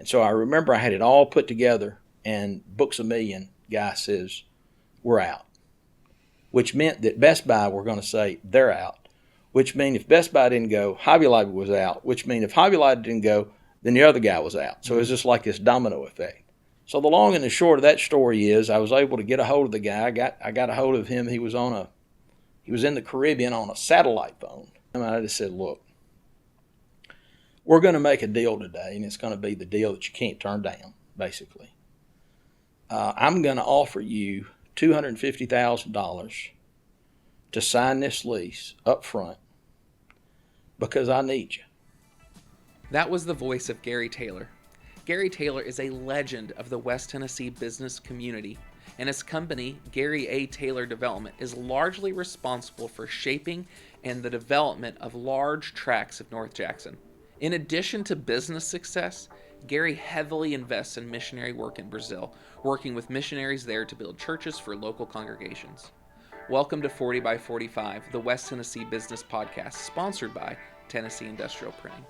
And so I remember I had it all put together, and Books A Million guy says, we're out, which meant that Best Buy were going to say they're out, which means if Best Buy didn't go, Hobby Lobby was out, which means if Hobby Lobby didn't go, then the other guy was out. So it was just like this domino effect. So the long and the short of that story is I was able to get a hold of the guy. I got a hold of him. He was in the Caribbean on a satellite phone. And I just said, look, we're going to make a deal today, and it's going to be the deal that you can't turn down, basically. I'm going to offer you $250,000 to sign this lease up front because I need you. That was the voice of Gary Taylor. Gary Taylor is a legend of the West Tennessee business community, and his company, Gary A. Taylor Development, is largely responsible for shaping and the development of large tracts of North Jackson. In addition to business success, Gary heavily invests in missionary work in Brazil, working with missionaries there to build churches for local congregations. Welcome to 40 by 45, the West Tennessee Business Podcast, sponsored by Tennessee Industrial Printing.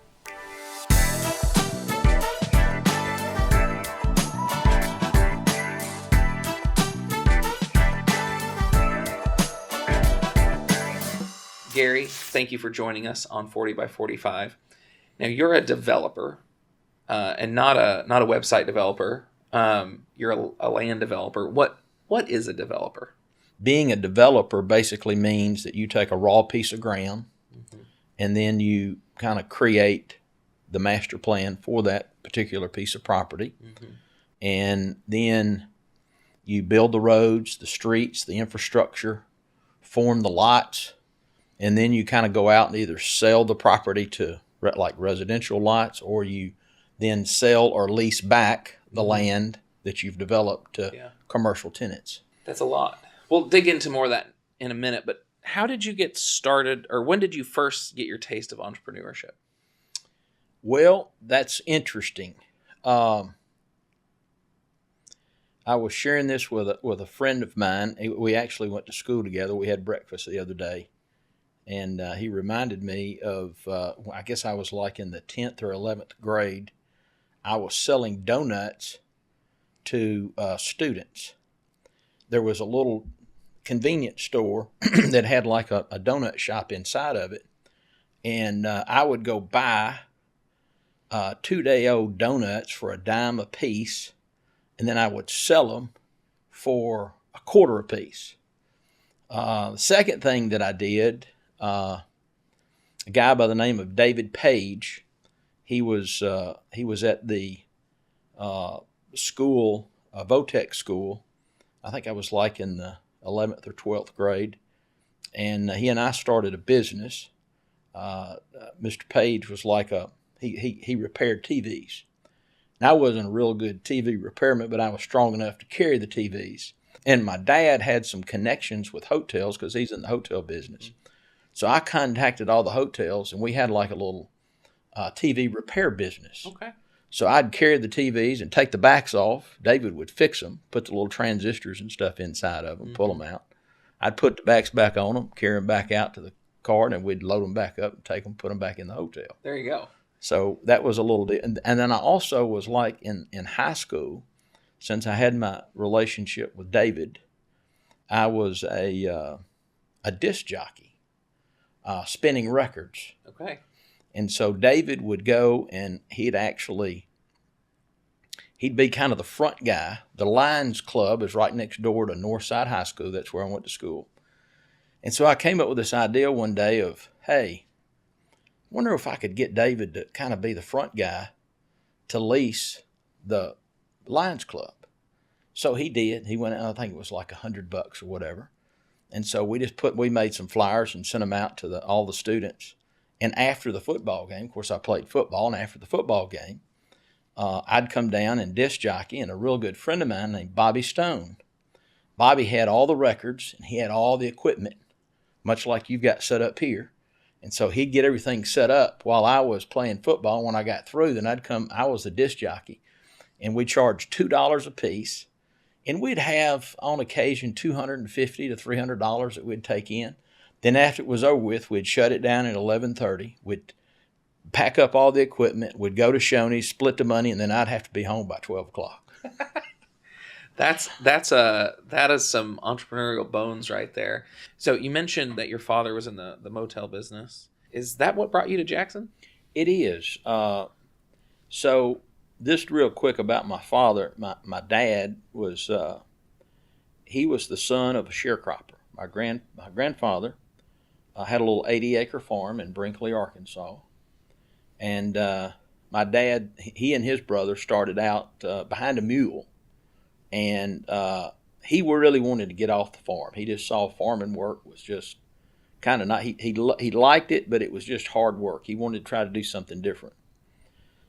Gary, thank you for joining us on 40 by 45. Now, you're a developer, and not a website developer. You're a land developer. What is a developer? Being a developer basically means that you take a raw piece of ground, and then you kind of create the master plan for that particular piece of property. And then you build the roads, the streets, the infrastructure, form the lots, and then you kind of go out and either sell the property to like residential lots, or you then sell or lease back the land that you've developed to commercial tenants. That's a lot. We'll dig into more of that in a minute, but how did you get started, or when did you first get your taste of entrepreneurship? Well, that's interesting. I was sharing this with a friend of mine. We actually went to school together. We had breakfast the other day. And he reminded me of, I guess I was like in the 10th or 11th grade. I was selling donuts to students. There was a little convenience store that had like a donut shop inside of it. And I would go buy 2-day-old donuts for $0.10 a piece. And then I would sell them for $0.25 a piece. The second thing that I did, a guy by the name of David Page, he was at the school, Votech school. I think I was like in the 11th or 12th grade, and he and I started a business. Mr. Page was like he repaired TVs. And I wasn't a real good TV repairman, but I was strong enough to carry the TVs. And my dad had some connections with hotels because he's in the hotel business. So I contacted all the hotels, and we had like a little TV repair business. Okay. So I'd carry the TVs and take the backs off. David would fix them, put the little transistors and stuff inside of them, pull them out. I'd put the backs back on them, carry them back out to the car, and we'd load them back up and take them, put them back in the hotel. There you go. So that was a little bit. And then I also was like in high school, since I had my relationship with David, I was a disc jockey, spinning records. Okay. And so David would go and he'd be kind of the front guy. The Lions Club is right next door to Northside High School. That's where I went to school. And so I came up with this idea one day of, hey, I wonder if I could get David to kind of be the front guy to lease the Lions Club. So he did. He went out, I think it was like $100 or whatever. And so we made some flyers and sent them out to all the students. And after the football game, of course I played football, and after the football game, I'd come down and disc jockey, and a real good friend of mine named Bobby Stone. Bobby had all the records, and he had all the equipment, much like you've got set up here. And so he'd get everything set up while I was playing football. When I got through, then I was the disc jockey, and we charged $2 a piece. And we'd have, on occasion, $250 to $300 that we'd take in. Then after it was over with, we'd shut it down at 11:30. We'd pack up all the equipment. We'd go to Shoney's, split the money, and then I'd have to be home by 12 o'clock. That is some entrepreneurial bones right there. So you mentioned that your father was in the motel business. Is that what brought you to Jackson? It is. So just real quick about my father. My dad was he was the son of a sharecropper. My grandfather had a little 80-acre farm in Brinkley, Arkansas, and my dad, he and his brother started out behind a mule, and he really wanted to get off the farm. He just saw farming work was just kind of not. He liked it, but it was just hard work. He wanted to try to do something different.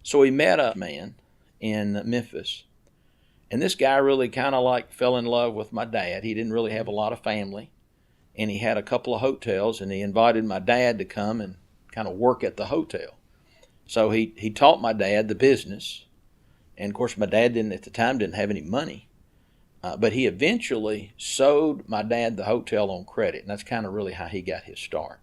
So he met a man in Memphis, and this guy really kind of like fell in love with my dad. He didn't really have a lot of family, and he had a couple of hotels, and he invited my dad to come and kind of work at the hotel. So he taught my dad the business, and of course my dad at the time didn't have any money, but he eventually sold my dad the hotel on credit, and that's kind of really how he got his start.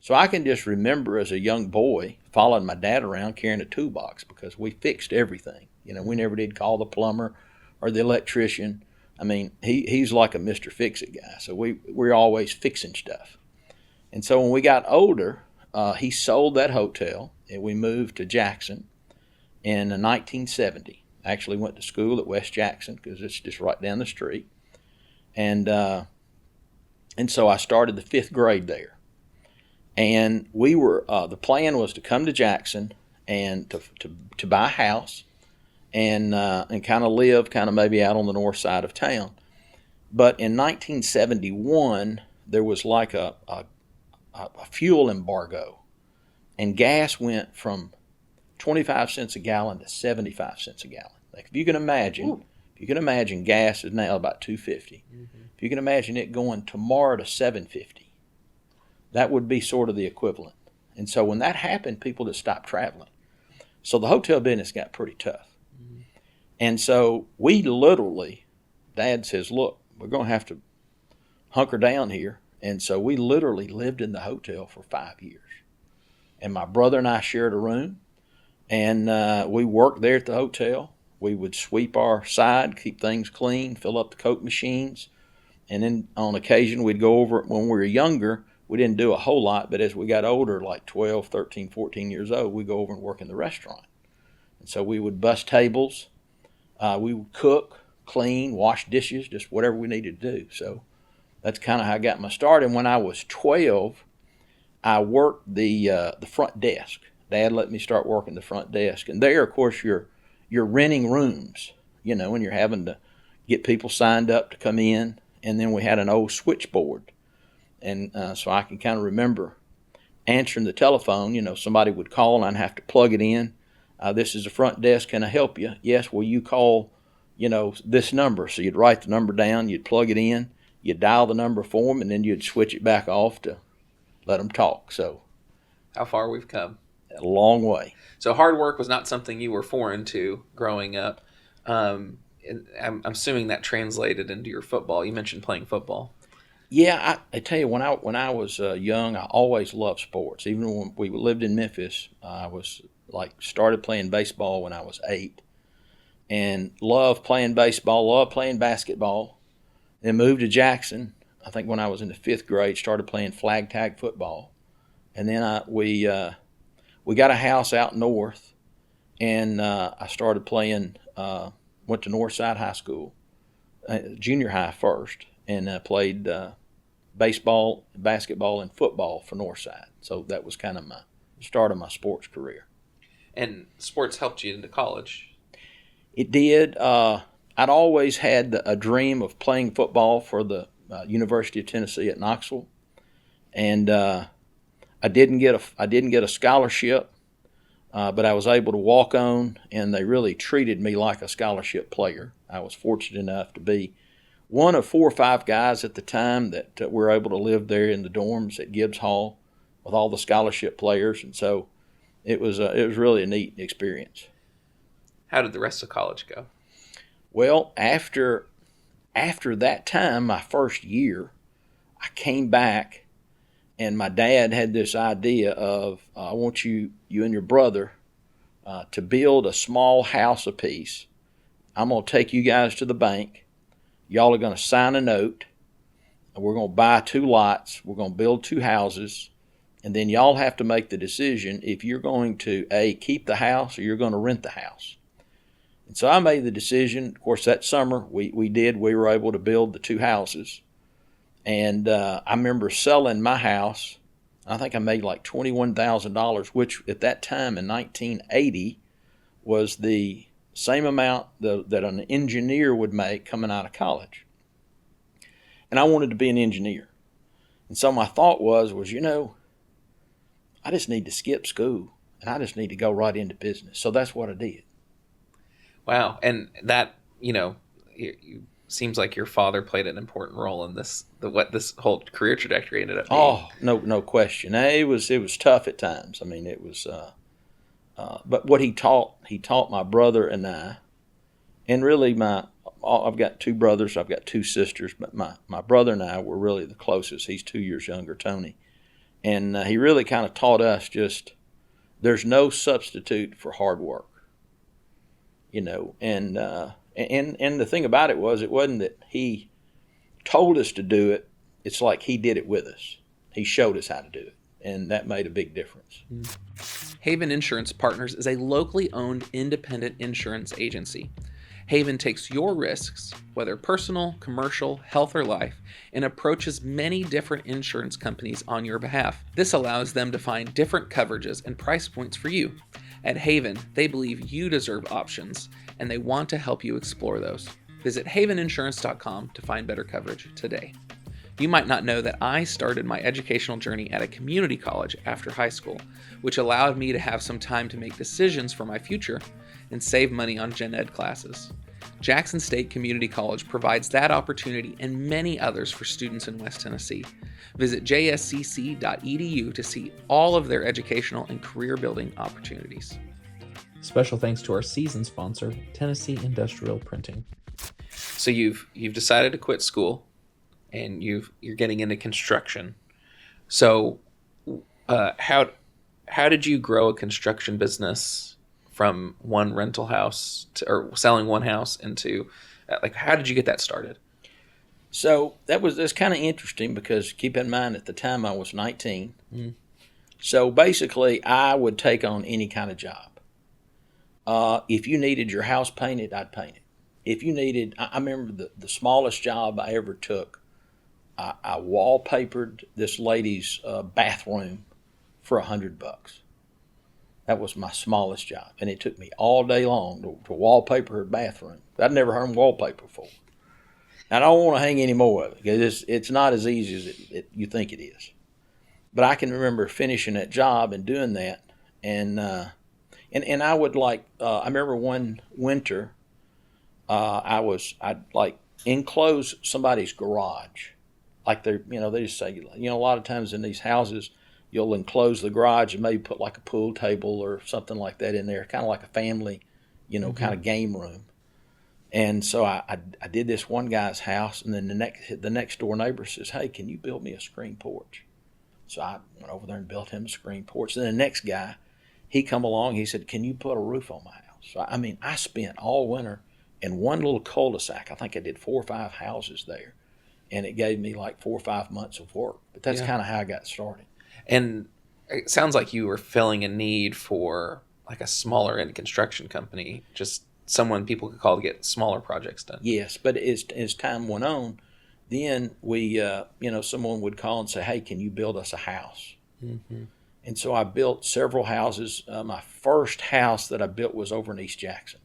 So I can just remember as a young boy following my dad around carrying a toolbox because we fixed everything. We never did call the plumber or the electrician. I mean, he's like a Mr. Fix-It guy, so we're always fixing stuff. And so when we got older, he sold that hotel, and we moved to Jackson in 1970. I actually went to school at West Jackson because it's just right down the street. And so I started the 5th grade there. And we were the plan was to come to Jackson and to buy a house and kind of live kind of maybe out on the north side of town. But in 1971, there was like a fuel embargo, and gas went from 25 cents a gallon to 75 cents a gallon. Like if you can imagine, gas is now about $2.50. Mm-hmm. If you can imagine it going tomorrow to $7.50. That would be sort of the equivalent. And so when that happened, people just stopped traveling. So the hotel business got pretty tough. Mm-hmm. And so we literally, Dad says, look, we're going to have to hunker down here. And so we literally lived in the hotel for 5 years. And my brother and I shared a room. And we worked there at the hotel. We would sweep our side, keep things clean, fill up the Coke machines. And then on occasion, we'd go over, when we were younger, we didn't do a whole lot, but as we got older, like 12, 13, 14 years old, we'd go over and work in the restaurant. And so we would bus tables, we would cook, clean, wash dishes, just whatever we needed to do. So that's kind of how I got my start. And when I was 12, I worked the front desk. Dad let me start working the front desk. And there, of course, you're renting rooms, and you're having to get people signed up to come in. And then we had an old switchboard. And so I can kind of remember answering the telephone. Somebody would call and I'd have to plug it in. This is the front desk. Can I help you? Yes. Will you call, this number? So you'd write the number down. You'd plug it in. You'd dial the number for them, and then you'd switch it back off to let them talk. So how far we've come. A long way. So hard work was not something you were foreign to growing up. I'm assuming that translated into your football. You mentioned playing football. Yeah, I tell you, when I was young, I always loved sports. Even when we lived in Memphis, I was started playing baseball when I was 8, and loved playing baseball, loved playing basketball. Then moved to Jackson. I think when I was in the 5th grade, started playing flag tag football, and then we got a house out north, and I started playing. Went to Northside High School, junior high first, and played baseball, basketball, and football for Northside. So that was kind of my start of my sports career. And sports helped you into college? It did. I'd always had a dream of playing football for the University of Tennessee at Knoxville, and I didn't get a scholarship, but I was able to walk on, and they really treated me like a scholarship player. I was fortunate enough to be one of 4 or 5 guys at the time that were able to live there in the dorms at Gibbs Hall with all the scholarship players, and so it was really a neat experience. How did the rest of college go? Well, after that time, my first year, I came back, And my dad had this idea of, I want you and your brother to build a small house apiece. I'm going to take you guys to the bank. Y'all are going to sign a note. And we're going to buy 2 lots. We're going to build 2 houses. And then y'all have to make the decision if you're going to, A, keep the house or you're going to rent the house. And so I made the decision. Of course, that summer we were able to build the 2 houses. And I remember selling my house. I think I made like $21,000, which at that time in 1980 was the same amount that an engineer would make coming out of college. And I wanted to be an engineer. And so my thought was, I just need to skip school and I just need to go right into business. So that's what I did. Wow. And that, you seems like your father played an important role in what this whole career trajectory ended up being. Oh, no question. It was tough at times. I mean, it was, but what he taught my brother and I, and really I've got 2 brothers, I've got 2 sisters, but my brother and I were really the closest. He's 2 years younger, Tony. And he really kind of taught us there's no substitute for hard work, and the thing about it wasn't that he told us to do it. It's like he did it with us. He showed us how to do it, and that made a big difference. Haven Insurance Partners is a locally owned independent insurance agency. Haven takes your risks, whether personal, commercial, health, or life, and approaches many different insurance companies on your behalf. This allows them to find different coverages and price points for you. At Haven, they believe you deserve options, and they want to help you explore those. Visit haveninsurance.com to find better coverage today. You might not know that I started my educational journey at a community college after high school, which allowed me to have some time to make decisions for my future and save money on gen ed classes. Jackson State Community College provides that opportunity and many others for students in West Tennessee. Visit jscc.edu to see all of their educational and career building opportunities. Special thanks to our season sponsor, Tennessee Industrial Printing. So you've decided to quit school, and you're getting into construction. So how did you grow a construction business from one rental house or selling one house into, how did you get that started? So that's kind of interesting because keep in mind at the time I was 19. Mm. So basically I would take on any kind of job. If you needed your house painted, I'd paint it. If you needed, I remember the smallest job I ever took, I wallpapered this lady's bathroom for $100. That was my smallest job, and it took me all day long to wallpaper her bathroom. I'd never hung wallpaper before. I don't want to hang any more of it because it's not as easy as you think it is. But I can remember finishing that job and doing that, and I would I remember one winter, I'd enclose somebody's garage, they just say a lot of times in these houses. You'll enclose the garage and maybe put like a pool table or something like that in there, kind of like a family, kind of game room. And so I did this one guy's house, and then the next door neighbor says, "Hey, can you build me a screen porch?" So I went over there and built him a screen porch. Then the next guy, he come along, he said, "Can you put a roof on my house?" So I spent all winter in one little cul-de-sac. I think I did 4 or 5 houses there, and it gave me like 4 or 5 months of work. But that's kind of how I got started. And it sounds like you were filling a need for like a smaller end construction company, just someone people could call to get smaller projects done. Yes, but as time went on, then we, someone would call and say, "Hey, can you build us a house?" Mm-hmm. And so I built several houses. My first house that I built was over in East Jackson.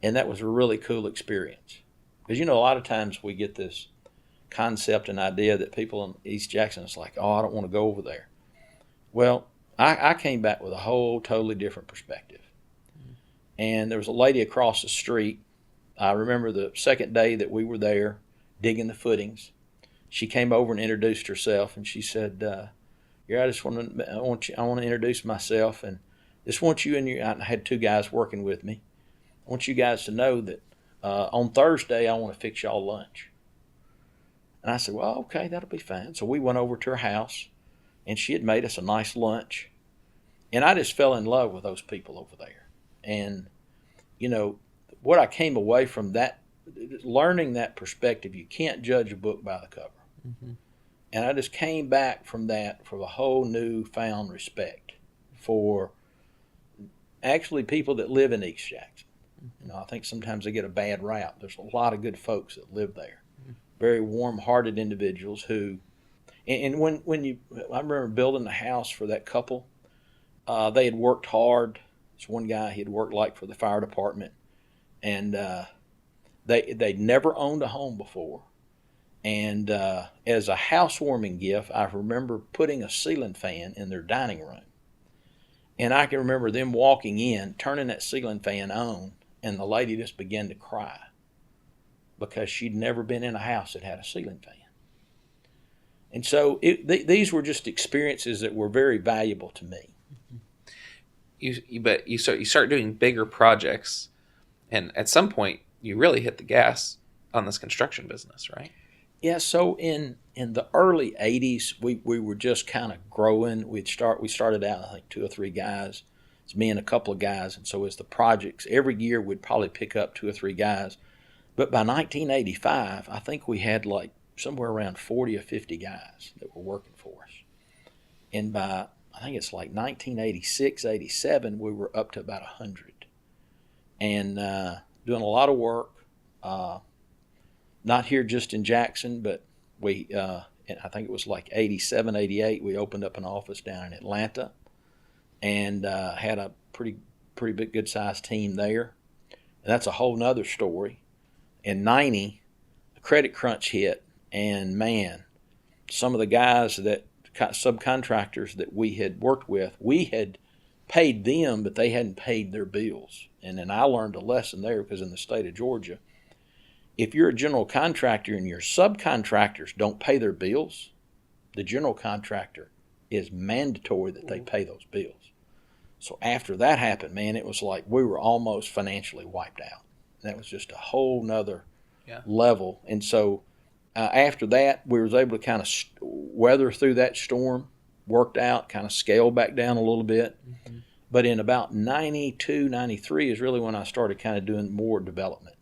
And that was a really cool experience. Because, a lot of times we get this concept and idea that people in East Jackson is like, "Oh, I don't want to go over there." Well, I came back with a whole totally different perspective. And there was a lady across the street. I remember the second day that we were there digging the footings. She came over and introduced herself, and she said, I want to introduce myself, and just want you I had 2 guys working with me. I want you guys to know that on Thursday I want to fix y'all lunch. And I said, well, okay, that'll be fine. So we went over to her house, and she had made us a nice lunch. And I just fell in love with those people over there. And, what I came away from that, learning that perspective, you can't judge a book by the cover. Mm-hmm. And I just came back from that for a whole newfound respect for actually people that live in East Jackson. I think sometimes they get a bad rap. There's a lot of good folks that live there. Very warm-hearted individuals who, and I remember building the house for that couple. They had worked hard. This one guy, he had worked for the fire department, and they'd never owned a home before. And as a housewarming gift, I remember putting a ceiling fan in their dining room. And I can remember them walking in, turning that ceiling fan on, and the lady just began to cry because she'd never been in a house that had a ceiling fan. And so these were just experiences that were very valuable to me. But you start doing bigger projects, and at some point you really hit the gas on this construction business, right? Yeah. So in the early '80s, we were just kind of growing. We started out, I think, 2 or 3 guys. It's me and a couple of guys, and so as the projects, every year we'd probably pick up 2 or 3 guys. But by 1985, I think we had like somewhere around 40 or 50 guys that were working for us. And by, I think it's like 1986, 87, we were up to about 100. And doing a lot of work, not here just in Jackson, but and I think it was like 87, 88, we opened up an office down in Atlanta and had a pretty big, good-sized team there. And that's a whole nother story. In 90, the credit crunch hit, and man, some of the guys subcontractors that we had worked with, we had paid them, but they hadn't paid their bills. And then I learned a lesson there, because in the state of Georgia, if you're a general contractor and your subcontractors don't pay their bills, the general contractor is mandatory that they pay those bills. So after that happened, man, it was like we were almost financially wiped out. That was just a whole nother level. And so after that, we was able to kind of weather through that storm, worked out, kind of scaled back down a little bit. Mm-hmm. But in about 92, 93 is really when I started kind of doing more development,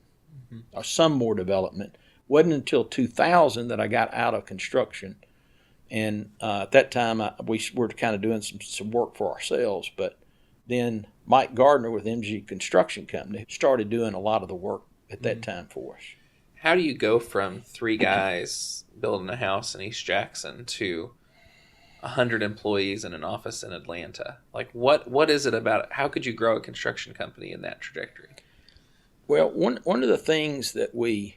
or some more development. Wasn't until 2000 that I got out of construction. And at that time, we were kind of doing some work for ourselves. But then Mike Gardner with MG Construction Company started doing a lot of the work at that time for us. How do you go from 3 guys building a house in East Jackson to 100 employees in an office in Atlanta? Like, what is it about it? How could you grow a construction company in that trajectory? Well, one of the things that we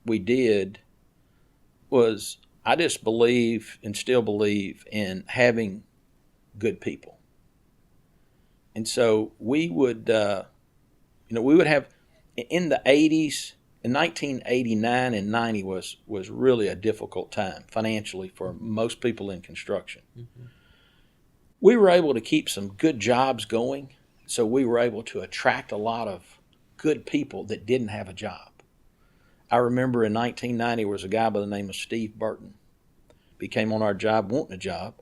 did was, I just believe and still believe in having good people. And so we would, we would have, in the 80s, in 1989 and 90 was really a difficult time financially for most people in construction. Mm-hmm. We were able to keep some good jobs going, so we were able to attract a lot of good people that didn't have a job. I remember in 1990 there was a guy by the name of Steve Burton. He came on our job wanting a job,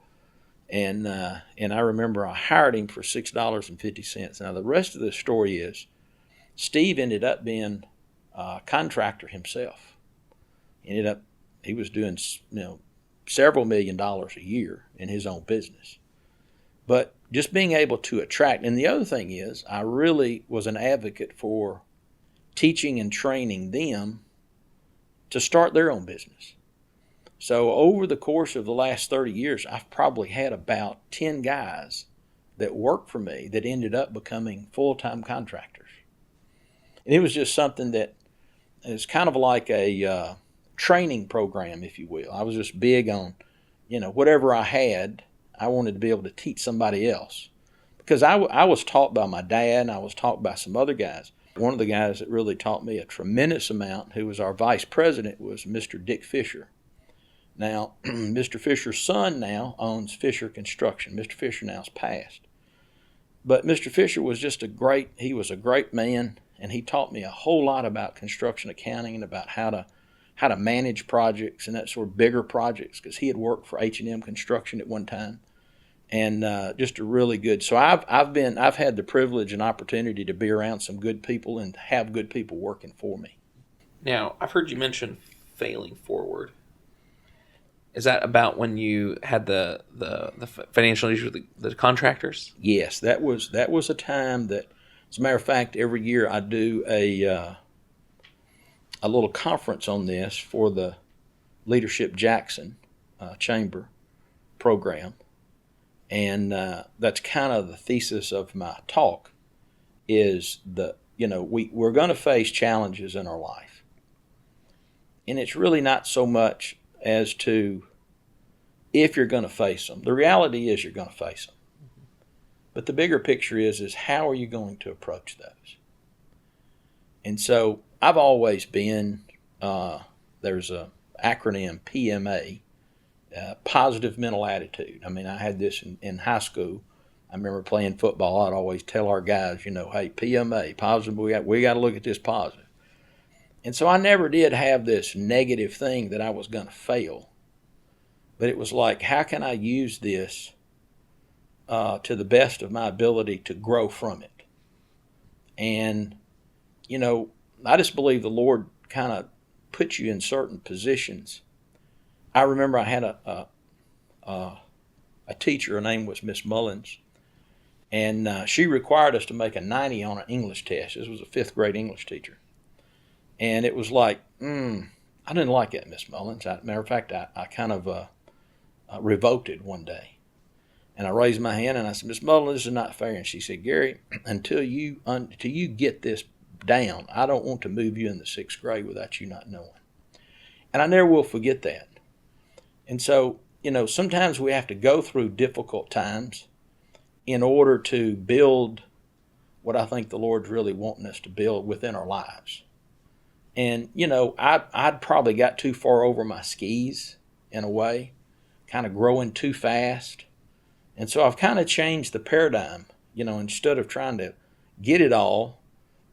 and I remember I hired him for $6.50. Now the rest of the story is, Steve ended up being a contractor himself. He was doing several $1 million a year in his own business. But just being able to attract, and the other thing is, I really was an advocate for teaching and training them to start their own business. So over the course of the last 30 years, I've probably had about 10 guys that worked for me that ended up becoming full-time contractors. And it was just something that is kind of like a training program, if you will. I was just big on, whatever I had, I wanted to be able to teach somebody else. Because I was taught by my dad, and I was taught by some other guys. One of the guys that really taught me a tremendous amount, who was our vice president, was Mr. Dick Fisher. Now, Mr. Fisher's son now owns Fisher Construction. Mr. Fisher now's passed. But Mr. Fisher was he was a great man, and he taught me a whole lot about construction accounting and about how to how to manage projects and that sort of bigger projects, because he had worked for H&M Construction at one time, and just a really good. So I've had the privilege and opportunity to be around some good people and have good people working for me. Now, I've heard you mention failing forward. Is that about when you had the financial issues with the contractors? Yes, that was a time that, as a matter of fact, every year I do a little conference on this for the Leadership Jackson Chamber program, and that's kind of the thesis of my talk. Is we're going to face challenges in our life, and it's really not so much as to if you're going to face them. The reality is you're going to face them. But the bigger picture is how are you going to approach those? And so I've always been, there's a acronym PMA, positive mental attitude. I mean, I had this in high school. I remember playing football. I'd always tell our guys, hey, PMA, positive, we got to look at this positive. And so I never did have this negative thing that I was going to fail. But it was like, how can I use this to the best of my ability to grow from it? And, I just believe the Lord kind of puts you in certain positions. I remember I had a teacher, her name was Miss Mullins, and she required us to make a 90 on an English test. This was a 5th grade English teacher. And it was like, I didn't like that, Miss Mullins. Matter of fact, I kind of revolted one day. And I raised my hand and I said, Miss Mullins, this is not fair. And she said, Gary, until you get this down, I don't want to move you in the 6th grade without you not knowing. And I never will forget that. And so, sometimes we have to go through difficult times in order to build what I think the Lord's really wanting us to build within our lives. And, I'd probably got too far over my skis in a way, kind of growing too fast. And so I've kind of changed the paradigm. Instead of trying to get it all,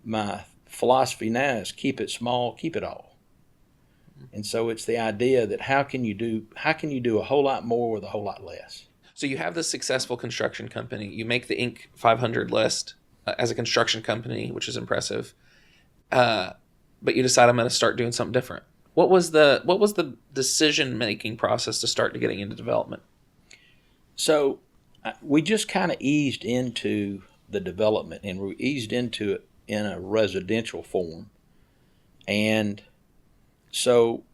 my philosophy now is keep it small, keep it all. And so it's the idea that how can you do a whole lot more with a whole lot less? So you have this successful construction company. You make the Inc. 500 list as a construction company, which is impressive. But you decide I'm going to start doing something different. What was the decision-making process to start getting into development? So we just kind of eased into the development, and we eased into it in a residential form. And so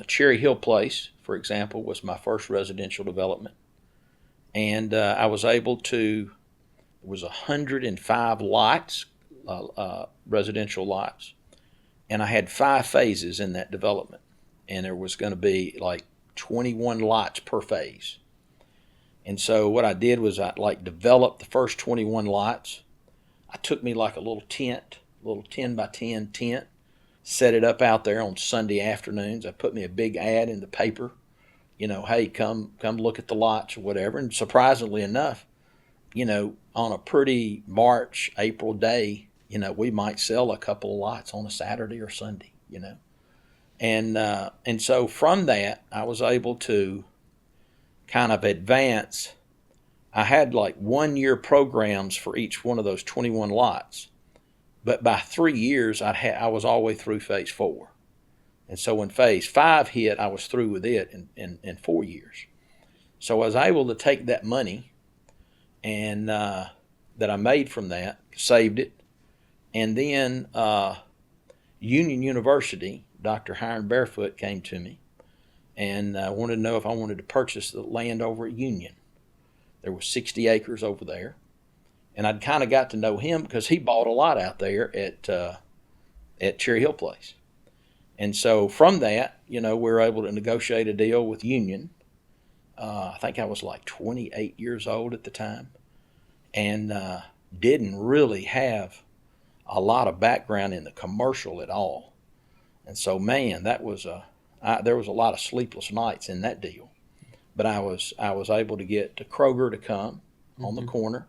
Cherry Hill Place, for example, was my first residential development. And I was able to, there was 105 lots, residential lots. And I had 5 phases in that development. And there was going to be like 21 lots per phase. And so what I did was I developed the first 21 lots. I took me like a little 10 by 10 tent, set it up out there on Sunday afternoons. I put me a big ad in the paper, hey, come look at the lots or whatever. And surprisingly enough, on a pretty March, April day, we might sell a couple of lots on a Saturday or Sunday, And so from that, I was able to kind of advance. I had like 1-year programs for each one of those 21 lots. But by 3 years, I was all the way through phase 4. And so when phase 5 hit, I was through with it in 4 years. So I was able to take that money and that I made from that, saved it, and then Union University, Dr. Hiram Barefoot came to me and wanted to know if I wanted to purchase the land over at Union. There was 60 acres over there. And I'd kind of got to know him because he bought a lot out there at Cherry Hill Place. And so from that, we were able to negotiate a deal with Union. I think I was like 28 years old at the time and didn't really have a lot of background in the commercial at all. And so, man, there was a lot of sleepless nights in that deal. But I was able to get to Kroger to come on the corner.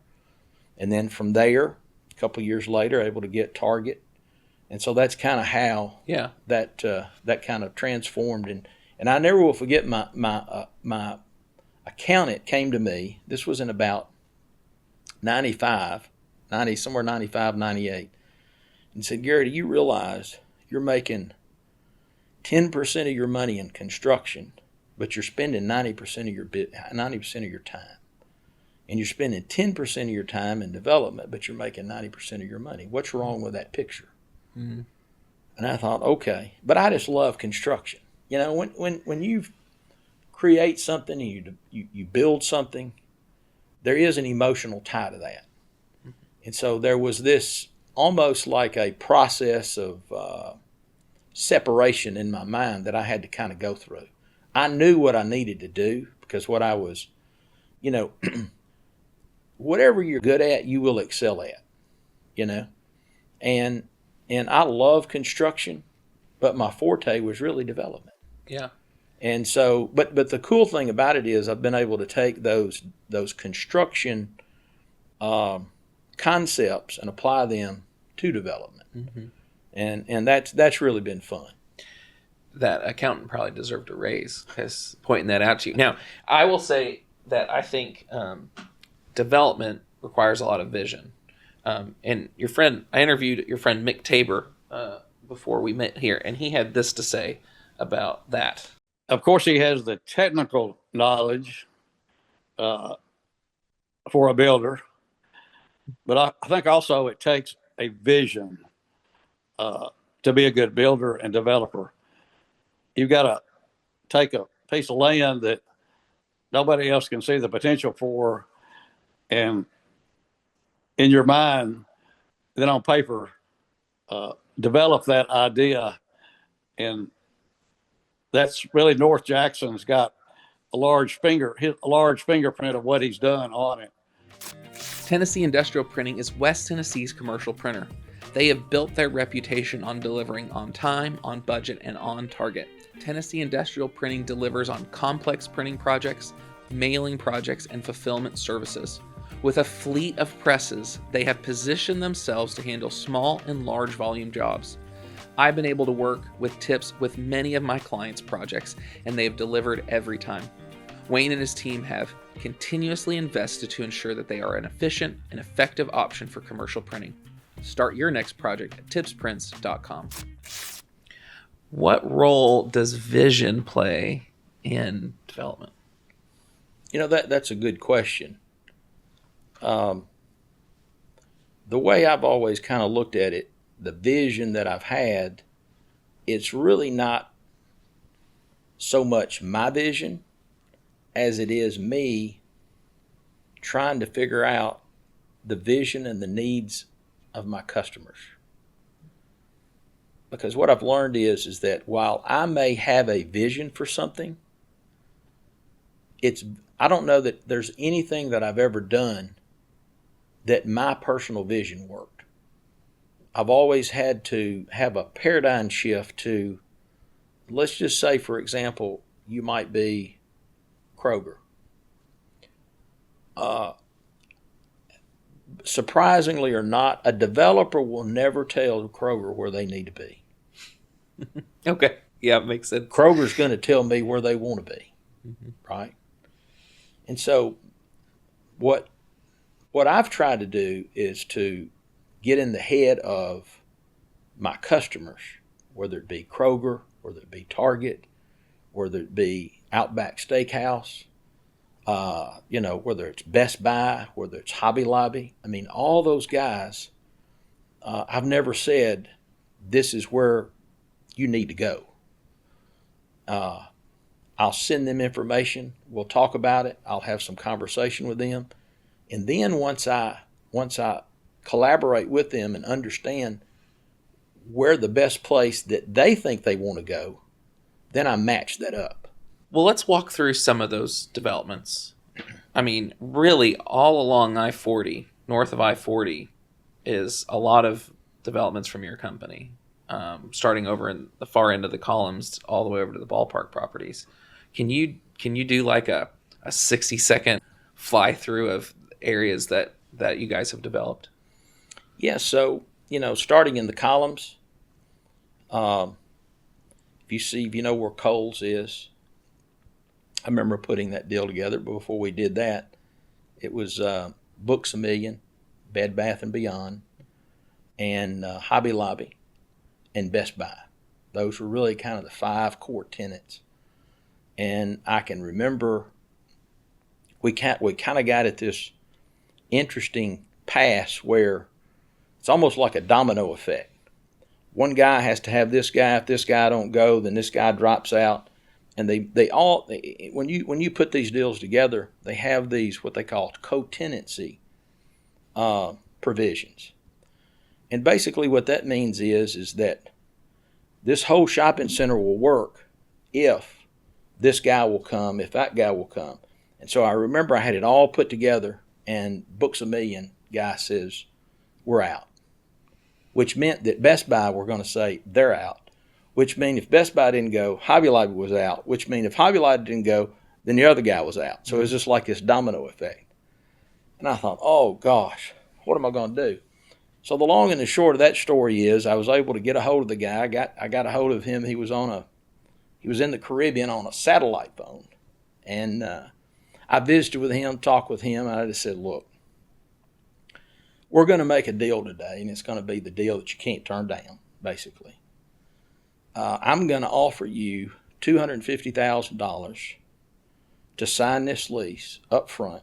And then from there, a couple of years later, able to get Target. And so that's kind of how that kind of transformed. And I never will forget my accountant came to me. This was in about 95, somewhere 95, 98, and said, Gary, do you realize you're making 10% of your money in construction, but you're spending 90% of your time. And you're spending 10% of your time in development, but you're making 90% of your money. What's wrong with that picture? Mm-hmm. And I thought, okay. But I just love construction. You know, when you create something and you build something, there is an emotional tie to that. Mm-hmm. And so there was this almost like a process of separation in my mind that I had to kind of go through. I knew what I needed to do because what I was, you know, whatever you're good at, you will excel at, you know. And I love construction, but my forte was really development. Yeah. And so, but the cool thing about it is I've been able to take those construction concepts and apply them to development. Mm-hmm. And that's really been fun. That accountant probably deserved a raise because pointing that out to you. Now, I will say that I think development requires a lot of vision. And I interviewed your friend Mick Tabor before we met here, and he had this to say about that. Of course, he has the technical knowledge for a builder, but I think also it takes a vision to be a good builder and developer. You've got to take a piece of land that nobody else can see the potential for, and in your mind, then on paper, develop that idea. And that's really North Jackson's got a large fingerprint of what he's done on it. Tennessee Industrial Printing is West Tennessee's commercial printer. They have built their reputation on delivering on time, on budget, and on target. Tennessee Industrial Printing delivers on complex printing projects, mailing projects, and fulfillment services. With a fleet of presses, they have positioned themselves to handle small and large volume jobs. I've been able to work with tips with many of my clients' projects, and they have delivered every time. Wayne and his team have continuously invested to ensure that they are an efficient and effective option for commercial printing. Start your next project at tipsprints.com. What role does vision play in development? You know, that's a good question. The way I've always kind of looked at it, the vision that I've had, it's really not so much my vision as it is me trying to figure out the vision and the needs of my customers. Because what I've learned is that while I may have a vision for something, I don't know that there's anything that I've ever done that my personal vision worked. I've always had to have a paradigm shift to, let's just say, for example, you might be Kroger. Surprisingly or not, a developer will never tell Kroger where they need to be. Okay. Yeah, it makes sense. Kroger's going to tell me where they want to be, right? And so what I've tried to do is to get in the head of my customers, whether it be Kroger, whether it be Target, whether it be Outback Steakhouse, whether it's Best Buy, whether it's Hobby Lobby. I mean, all those guys, I've never said, this is where you need to go. I'll send them information. We'll talk about it. I'll have some conversation with them. And then once I collaborate with them and understand where the best place that they think they want to go, then I match that up. Well, let's walk through some of those developments. I mean, really, all along I-40, north of I-40, is a lot of developments from your company, starting over in the far end of the columns all the way over to the ballpark properties. Can you do like a 60-second fly through of areas that you guys have developed? Yeah, so, starting in the columns, If you know where Kohl's is, I remember putting that deal together. But before we did that, it was Books A Million, Bed Bath and Beyond, and Hobby Lobby, and Best Buy. Those were really kind of the 5 core tenants. And I can remember we kind of got at this interesting pass where it's almost like a domino effect. One guy has to have this guy. If this guy don't go, then this guy drops out. And when you put these deals together, they have these what they call co-tenancy provisions. And basically what that means is that this whole shopping center will work if this guy will come, if that guy will come. And so I remember I had it all put together, and Books A Million guy says, we're out. Which meant that Best Buy were going to say they're out. Which means if Best Buy didn't go, Hobby Lobby was out. Which means if Hobby Lobby didn't go, then the other guy was out. So it was just like this domino effect. And I thought, oh gosh, what am I going to do? So the long and the short of that story is I was able to get a hold of the guy. I got a hold of him. He was in the Caribbean on a satellite phone. And I visited with him, talked with him, and I just said, look, we're going to make a deal today, and it's going to be the deal that you can't turn down, basically. I'm going to offer you $250,000 to sign this lease up front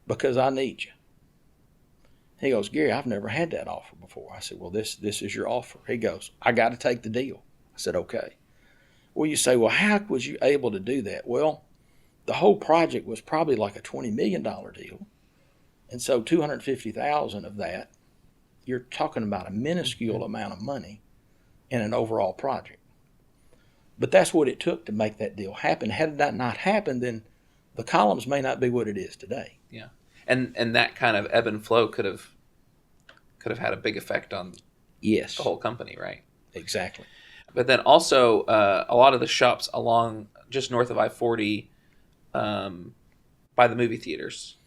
because I need you. He goes, Gary, I've never had that offer before. I said, well, this is your offer. He goes, I got to take the deal. I said, okay. Well, you say, well, how was you able to do that? Well, the whole project was probably like a $20 million deal. And so $250,000 of that, you're talking about a minuscule amount of money in an overall project. But that's what it took to make that deal happen. Had that not happened, then the Columns may not be what it is today. Yeah. And that kind of ebb and flow could have had a big effect on the whole company, right? Exactly. But then also a lot of the shops along just north of I-40 by the movie theaters.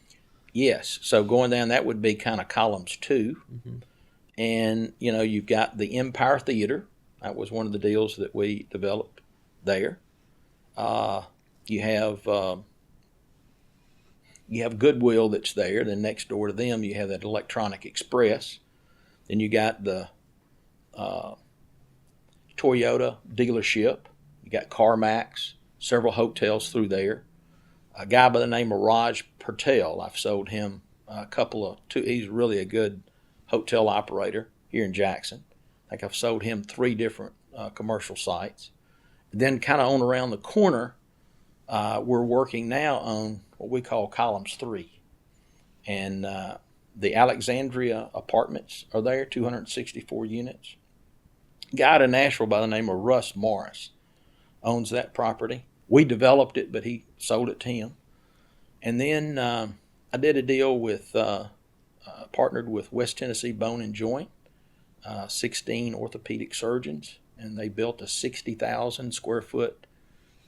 Yes. So going down, that would be kind of Columns 2. Mm-hmm. And, you've got the Empire Theater. That was one of the deals that we developed there. You have Goodwill that's there. Then next door to them, you have that Electronic Express. Then you got the Toyota dealership. You got CarMax, several hotels through there. A guy by the name of Raj Patel, I've sold him he's really a good hotel operator here in Jackson. I think I've sold him 3 different commercial sites. Then kind of on around the corner, we're working now on what we call Columns 3. And the Alexandria apartments are there, 264 units. A guy out of Nashville by the name of Russ Morris owns that property. We developed it, but he sold it to him. And then I did a deal with, partnered with West Tennessee Bone and Joint, 16 orthopedic surgeons, and they built a 60,000 square foot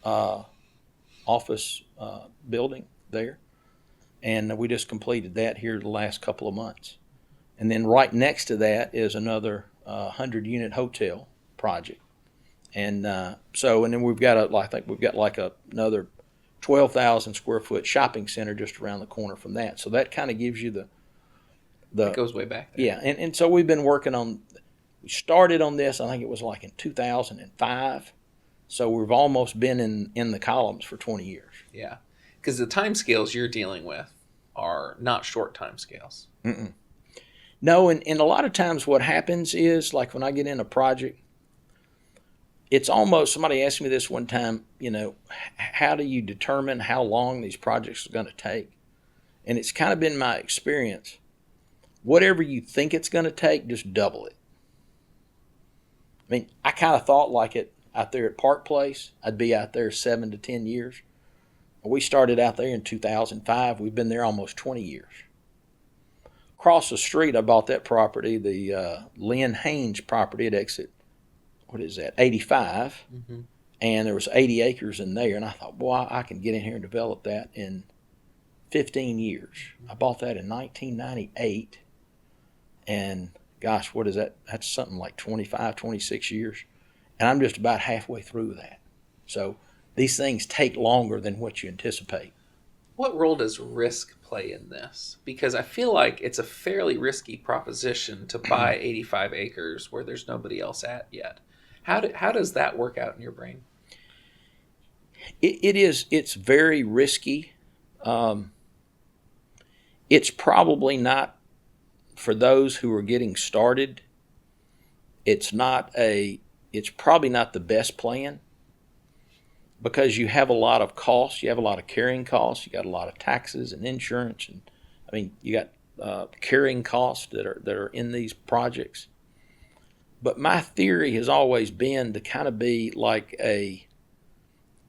office building there. And we just completed that here the last couple of months. And then right next to that is another 100-unit hotel project. And and then we've got another 12,000 square foot shopping center just around the corner from that. So that kind of gives you it goes way back there. Yeah, and so we've been working on. We started on this, I think it was like in 2005. So we've almost been in the Columns for 20 years. Yeah, because the time scales you're dealing with are not short time scales. Mm-mm. No, and a lot of times what happens is, like when I get in a project, it's almost, somebody asked me this one time, how do you determine how long these projects are going to take? And it's kind of been my experience. Whatever you think it's going to take, just double it. I mean, I kind of thought like it out there at Park Place, I'd be out there 7 to 10 years. We started out there in 2005. We've been there almost 20 years. Across the street, I bought that property, the Lynn Haynes property at exit, 85. Mm-hmm. And there was 80 acres in there. And I thought, boy, I can get in here and develop that in 15 years. I bought that in 1998 and gosh, what is that? That's something like 25, 26 years. And I'm just about halfway through that. So these things take longer than what you anticipate. What role does risk play in this? Because I feel like it's a fairly risky proposition to buy 85 acres where there's nobody else at yet. How does that work out in your brain? It's very risky. It's probably not, for those who are getting started, it's probably not the best plan, because you have a lot of costs. You have a lot of carrying costs. You got a lot of taxes and insurance, and I mean, you got carrying costs that are in these projects. But my theory has always been to kind of be like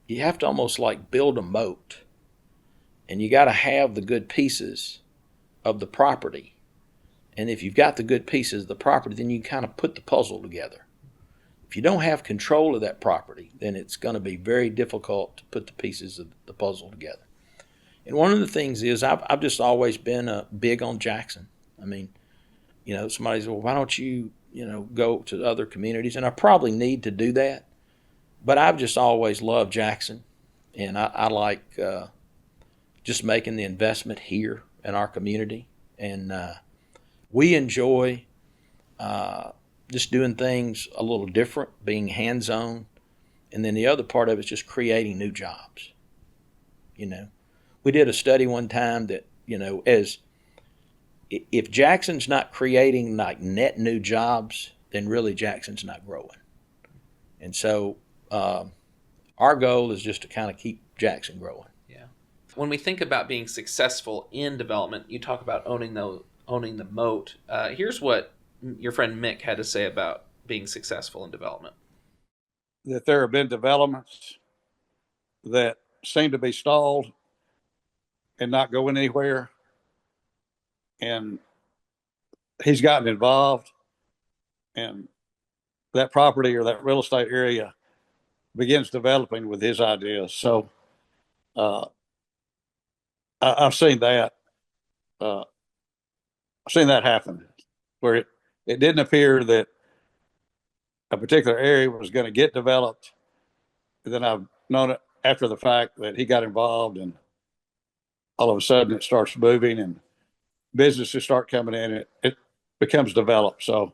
you have to almost like build a moat, and you got to have the good pieces of the property. And if you've got the good pieces of the property, then you can kind of put the puzzle together. If you don't have control of that property, then it's going to be very difficult to put the pieces of the puzzle together. And one of the things is I've just always been big on Jackson. I mean, somebody says, well, why don't you, go to other communities? And I probably need to do that. But I've just always loved Jackson. And I like just making the investment here in our community. And we enjoy just doing things a little different, being hands-on. And then the other part of it is just creating new jobs. We did a study one time that, as if Jackson's not creating like net new jobs, then really Jackson's not growing. And so our goal is just to kind of keep Jackson growing. Yeah. When we think about being successful in development, you talk about owning the moat. Here's what your friend Mick had to say about being successful in development. That there have been developments that seem to be stalled and not going anywhere. And he's gotten involved, and that property or that real estate area begins developing with his ideas. So I've seen that. I've seen that happen, where it didn't appear that a particular area was going to get developed. And then I've known it after the fact that he got involved, and all of a sudden it starts moving and businesses start coming in. It becomes developed. So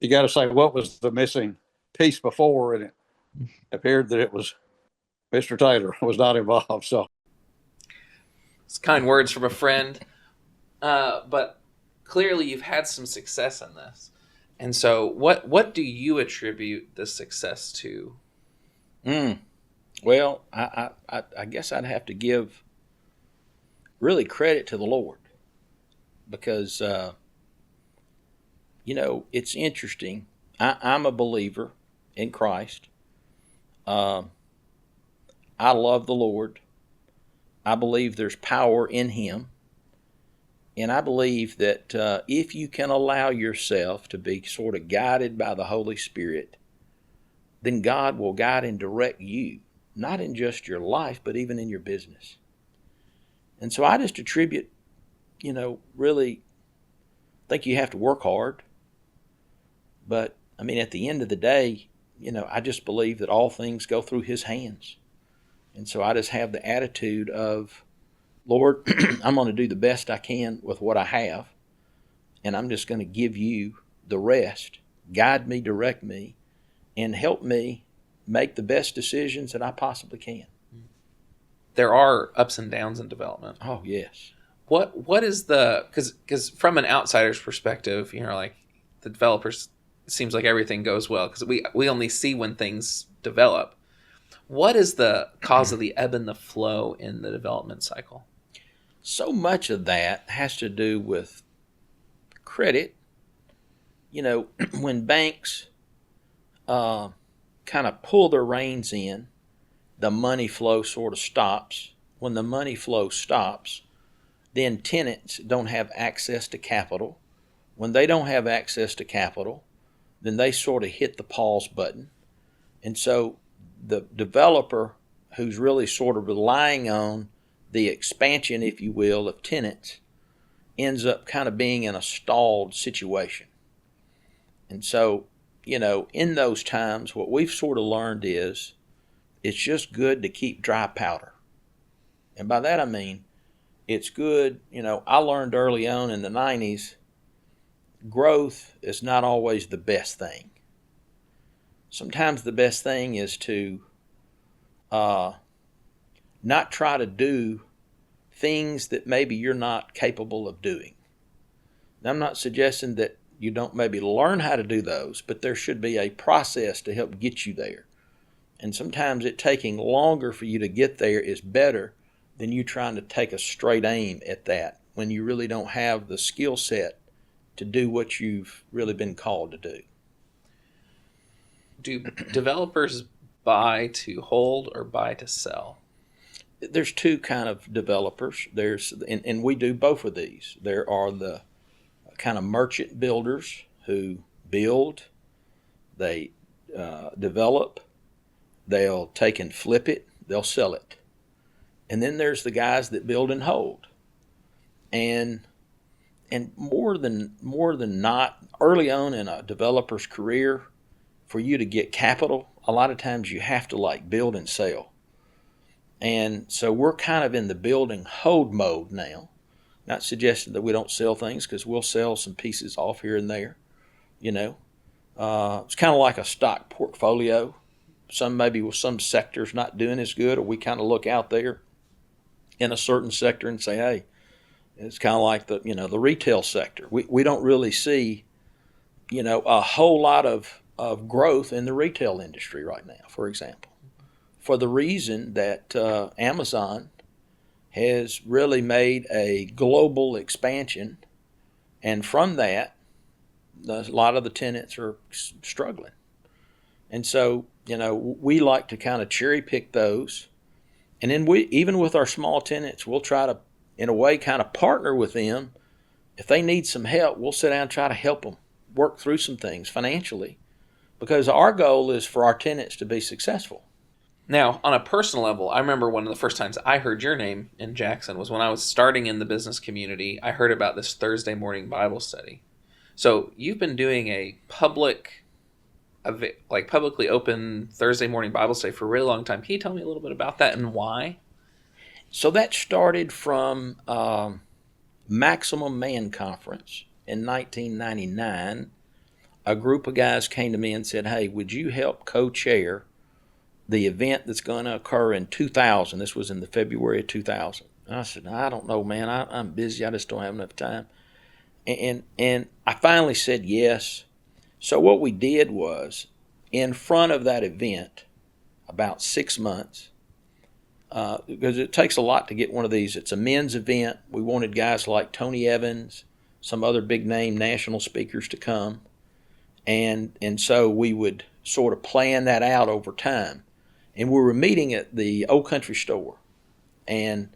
you got to say, what was the missing piece before? And it appeared that it was Mr. Taylor was not involved. So it's kind words from a friend, but clearly you've had some success in this. And so what do you attribute the success to? Well, I guess I'd have to give really credit to the Lord, because, it's interesting. I'm a believer in Christ. I love the Lord. I believe there's power in Him. And I believe that if you can allow yourself to be sort of guided by the Holy Spirit, then God will guide and direct you, not in just your life, but even in your business. And so I just attribute, really think you have to work hard. But, I mean, at the end of the day, I just believe that all things go through His hands. And so I just have the attitude of, Lord, I'm going to do the best I can with what I have, and I'm just going to give you the rest. Guide me, direct me, and help me make the best decisions that I possibly can. There are ups and downs in development. Oh, yes. What is because from an outsider's perspective, like the developers, it seems like everything goes well because we only see when things develop. What is the cause of the ebb and the flow in the development cycle? So much of that has to do with credit. When banks kind of pull their reins in, the money flow sort of stops. When the money flow stops, then tenants don't have access to capital. When they don't have access to capital, then they sort of hit the pause button. And so the developer who's really sort of relying on the expansion, if you will, of tenants ends up kind of being in a stalled situation. And so, in those times, what we've sort of learned is it's just good to keep dry powder. And by that I mean, it's good, I learned early on in the 90s, growth is not always the best thing. Sometimes the best thing is to not try to do things that maybe you're not capable of doing. Now, I'm not suggesting that you don't maybe learn how to do those, but there should be a process to help get you there. And sometimes it taking longer for you to get there is better than you trying to take a straight aim at that when you really don't have the skill set to do what you've really been called to do. Do developers buy to hold or buy to sell? There's two kind of developers. And we do both of these. There are the kind of merchant builders who build, they develop, they'll take and flip it, they'll sell it. And then there's the guys that build and hold. And more than not, early on in a developer's career, for you to get capital, a lot of times you have to build and sell. And so we're kind of in the build and hold mode now. Not suggesting that we don't sell things, because we'll sell some pieces off here and there. It's kind of like a stock portfolio. Maybe with some sectors not doing as good, or we kind of look out there in a certain sector and say, hey, it's kind of like the retail sector. We don't really see, a whole lot of growth in the retail industry right now, for example, for the reason that Amazon has really made a global expansion, and from that, a lot of the tenants are struggling. And so, we like to kind of cherry pick those, and then even with our small tenants, we'll try to, in a way, kind of partner with them. If they need some help, we'll sit down and try to help them work through some things financially, because our goal is for our tenants to be successful. Now, on a personal level, I remember one of the first times I heard your name in Jackson was when I was starting in the business community. I heard about this Thursday morning Bible study. So you've been doing a publicly open Thursday morning Bible study for a really long time. Can you tell me a little bit about that and why? So that started from Maximum Man Conference in 1999. A group of guys came to me and said, hey, would you help co-chair the event that's going to occur in 2000. This was in the February of 2000. And I said, I don't know, man. I'm busy. I just don't have enough time. And I finally said yes. So what we did was, in front of that event, about 6 months, because it takes a lot to get one of these. It's a men's event. We wanted guys like Tony Evans, some other big name national speakers to come. And so we would sort of plan that out over time. And we were meeting at the Old Country Store. And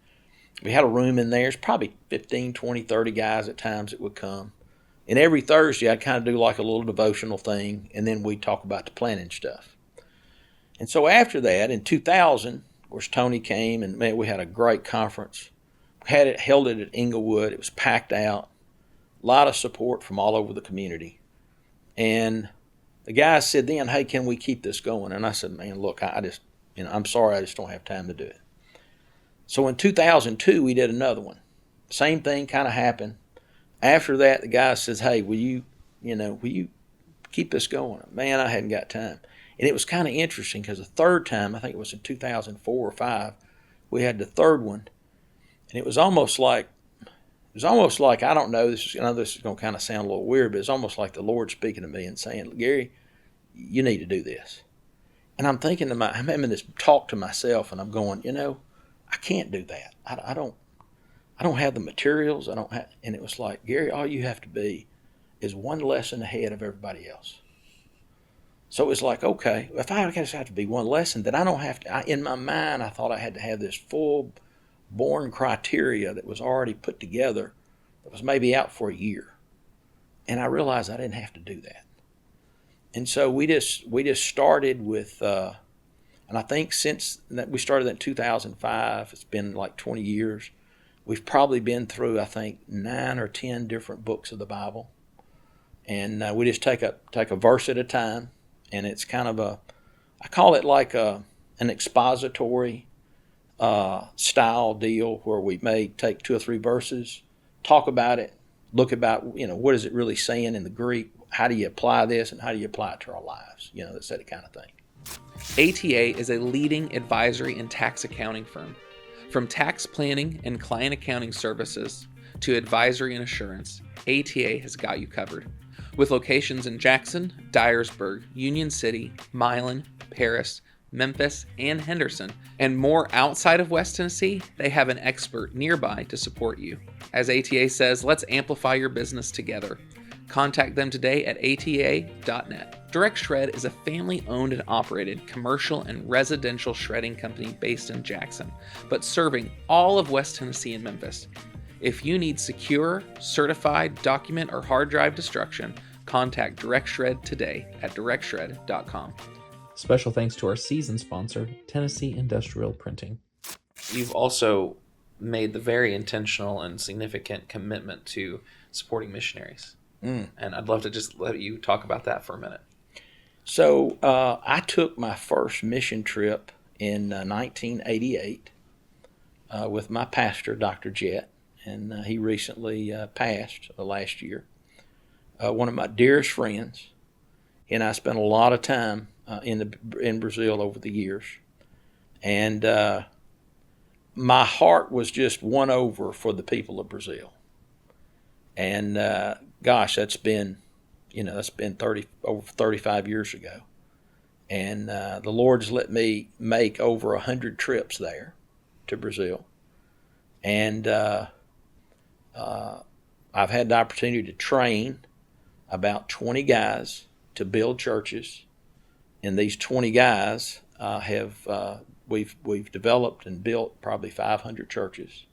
we had a room in there. It's probably 15, 20, 30 guys at times that would come. And every Thursday I'd kind of do like a little devotional thing, and then we'd talk about the planning stuff. And so after that, in 2000, of course, Tony came, and man, we had a great conference. We held it at Inglewood. It was packed out. A lot of support from all over the community. And the guys said then, hey, can we keep this going? And I said, man, look, I'm sorry, I just don't have time to do it. So in 2002, we did another one. Same thing kind of happened. After that, the guy says, hey, will you keep this going? Man, I hadn't got time. And it was kind of interesting because the third time, I think it was in 2004 or 5, we had the third one. And it was almost like, I don't know, this is going to kind of sound a little weird, but it's almost like the Lord speaking to me and saying, Gary, you need to do this. And I'm thinking I'm having this talk to myself, and I'm going, I can't do that. I don't have the materials. And it was like, Gary, all you have to be is one lesson ahead of everybody else. So it's like, okay, if I just have to be one lesson, then I don't have to. In my mind, I thought I had to have this full-born criteria that was already put together that was maybe out for a year. And I realized I didn't have to do that. And so we just started with, and I think since that we started in 2005, it's been like 20 years. We've probably been through, I think, 9 or 10 different books of the Bible. and we just take a verse at a time, and it's kind of I call it like an expository style deal where we may take 2 or 3 verses, talk about it, look about what is it really saying in the Greek, how do you apply this, and how do you apply it to our lives, that kind of thing. ATA is a leading advisory and tax accounting firm. From tax planning and client accounting services to advisory and assurance, ATA has got you covered. With locations in Jackson, Dyersburg, Union City, Milan, Paris, Memphis, and Henderson, and more outside of West Tennessee, they have an expert nearby to support you. As ATA says, let's amplify your business together. Contact them today at ata.net. Direct Shred is a family-owned and operated commercial and residential shredding company based in Jackson, but serving all of West Tennessee and Memphis. If you need secure, certified, document, or hard drive destruction, contact Direct Shred today at directshred.com. Special thanks to our season sponsor, Tennessee Industrial Printing. You've also made the very intentional and significant commitment to supporting missionaries. And I'd love to just let you talk about that for a minute. So I took my first mission trip in 1988 with my pastor, Dr. Jett, and he recently passed last year. One of my dearest friends, and I spent a lot of time in Brazil over the years, and my heart was just won over for the people of Brazil. And gosh, that's been over 35 years ago, and the Lord's let me make over 100 trips there to Brazil, and I've had the opportunity to train about 20 guys to build churches, and these 20 guys we've developed and built probably 500 churches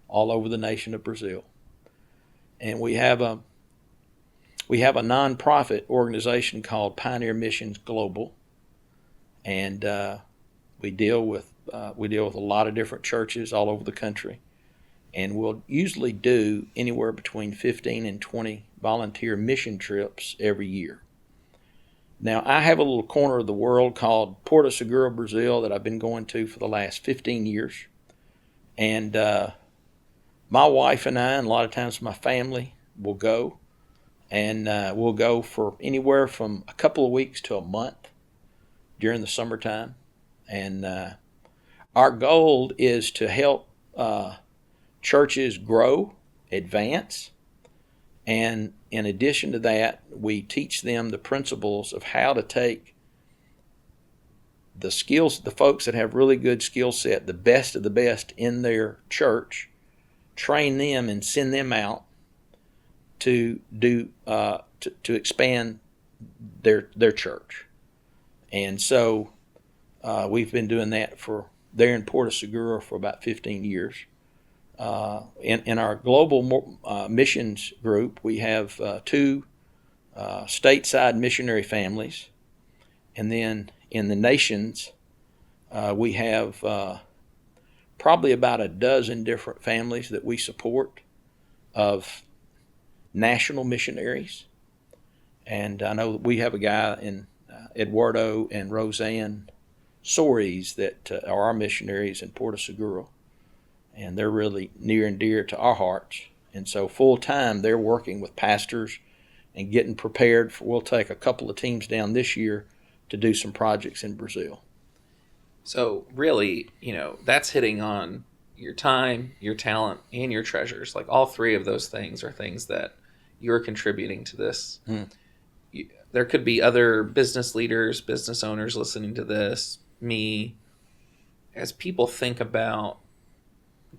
all over the nation of Brazil. And we have a nonprofit organization called Pioneer Missions Global, and we deal with a lot of different churches all over the country, and we'll usually do anywhere between 15 and 20 volunteer mission trips every year. Now, I have a little corner of the world called Porto Seguro, Brazil, that I've been going to for the last 15 years, and my wife and I, and a lot of times my family, will go, and we'll go for anywhere from a couple of weeks to a month during the summertime. And our goal is to help churches grow, advance, and in addition to that, we teach them the principles of how to take the skills, the folks that have really good skill set, the best of the best in their church, train them and send them out to do to expand their church. And so we've been doing that there in Porto Seguro for about 15 years. In our global missions group, we have 2 stateside missionary families, and then in the nations we have probably about a dozen different families that we support of national missionaries. And I know we have a guy in Eduardo and Roseanne Soares that are our missionaries in Porto Seguro, and they're really near and dear to our hearts. And so full time they're working with pastors and getting prepared we'll take a couple of teams down this year to do some projects in Brazil. So really, that's hitting on your time, your talent, and your treasures. Like all 3 of those things are things that you're contributing to this. There could be other business leaders, business owners listening to this, me, as people think about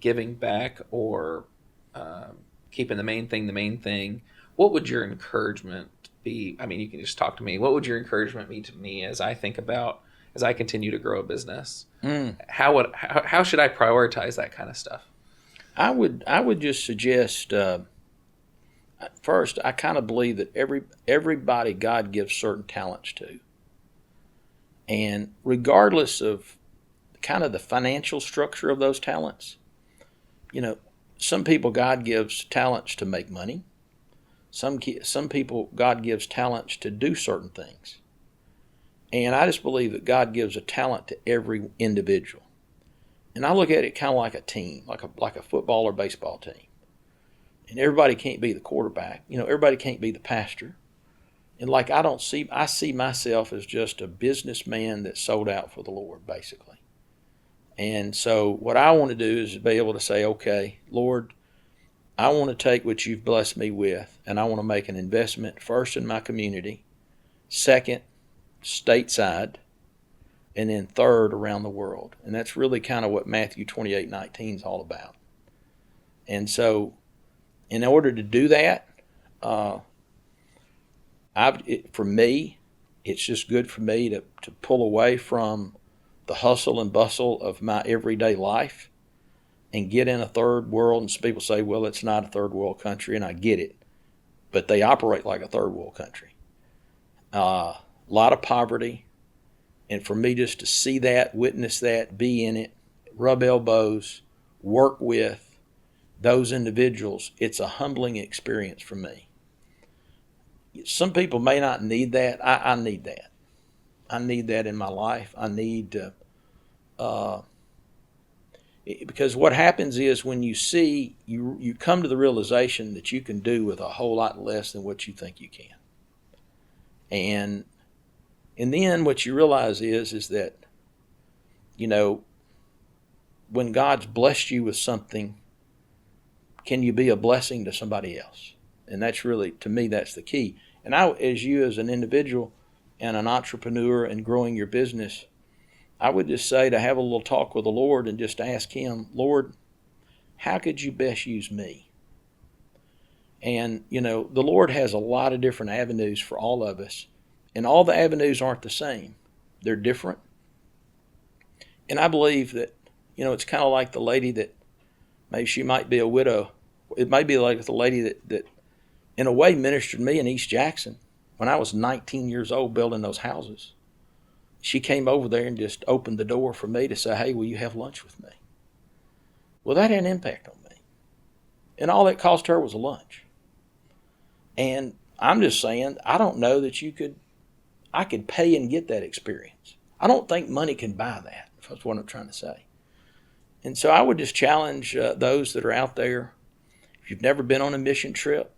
giving back or keeping the main thing, what would your encouragement be? I mean, you can just talk to me. What would your encouragement be to me as I continue to grow a business? How should I prioritize that kind of stuff? I would just suggest first, I kind of believe that everybody God gives certain talents to, and regardless of kind of the financial structure of those talents, some people God gives talents to make money. Some people, God gives talents to do certain things. And I just believe that God gives a talent to every individual. And I look at it kind of like a team, like a football or baseball team. And everybody can't be the quarterback. Everybody can't be the pastor. And I see myself as just a businessman that sold out for the Lord, basically. And so what I want to do is be able to say, okay, Lord, I want to take what you've blessed me with, and I want to make an investment first in my community, second, stateside, and then third, around the world. And that's really kind of what Matthew 28:19 is all about. And so in order to do that, for me, it's just good for me to pull away from the hustle and bustle of my everyday life and get in a third world. And some people say, well, it's not a third world country, and I get it, but they operate like a third world country. A lot of poverty, and for me just to see that, witness that, be in it, rub elbows, work with those individuals, it's a humbling experience for me. Some people may not need that. I need that. I need that in my life. I need to, because what happens is when you see, you come to the realization that you can do with a whole lot less than what you think you can. And then what you realize is that, when God's blessed you with something, can you be a blessing to somebody else? And that's really, to me, that's the key. And as an individual and an entrepreneur and growing your business, I would just say to have a little talk with the Lord and just ask Him, Lord, how could you best use me? And, the Lord has a lot of different avenues for all of us. And all the avenues aren't the same. They're different. And I believe that, it's kind of like the lady that, maybe she might be a widow. It may be like the lady that in a way ministered to me in East Jackson when I was 19 years old building those houses. She came over there and just opened the door for me to say, hey, will you have lunch with me? Well, that had an impact on me. And all that cost her was a lunch. And I'm just saying, I don't know that I could pay and get that experience. I don't think money can buy that, if that's what I'm trying to say. And so I would just challenge those that are out there, if you've never been on a mission trip,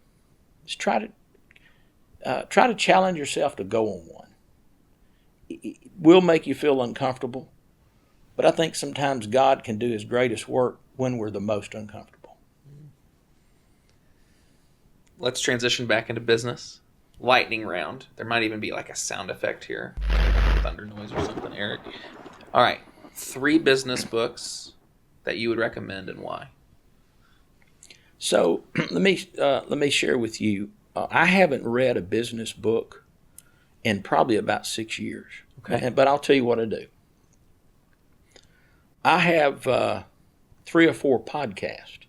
just try to challenge yourself to go on one. It will make you feel uncomfortable, but I think sometimes God can do His greatest work when we're the most uncomfortable. Let's transition back into business. Lightning round. There might even be like a sound effect here. Thunder noise or something, Eric. All right. 3 business books that you would recommend and why? So let me share with you. I haven't read a business book in probably about 6 years. Okay. But I'll tell you what I do. I have 3 or 4 podcasts.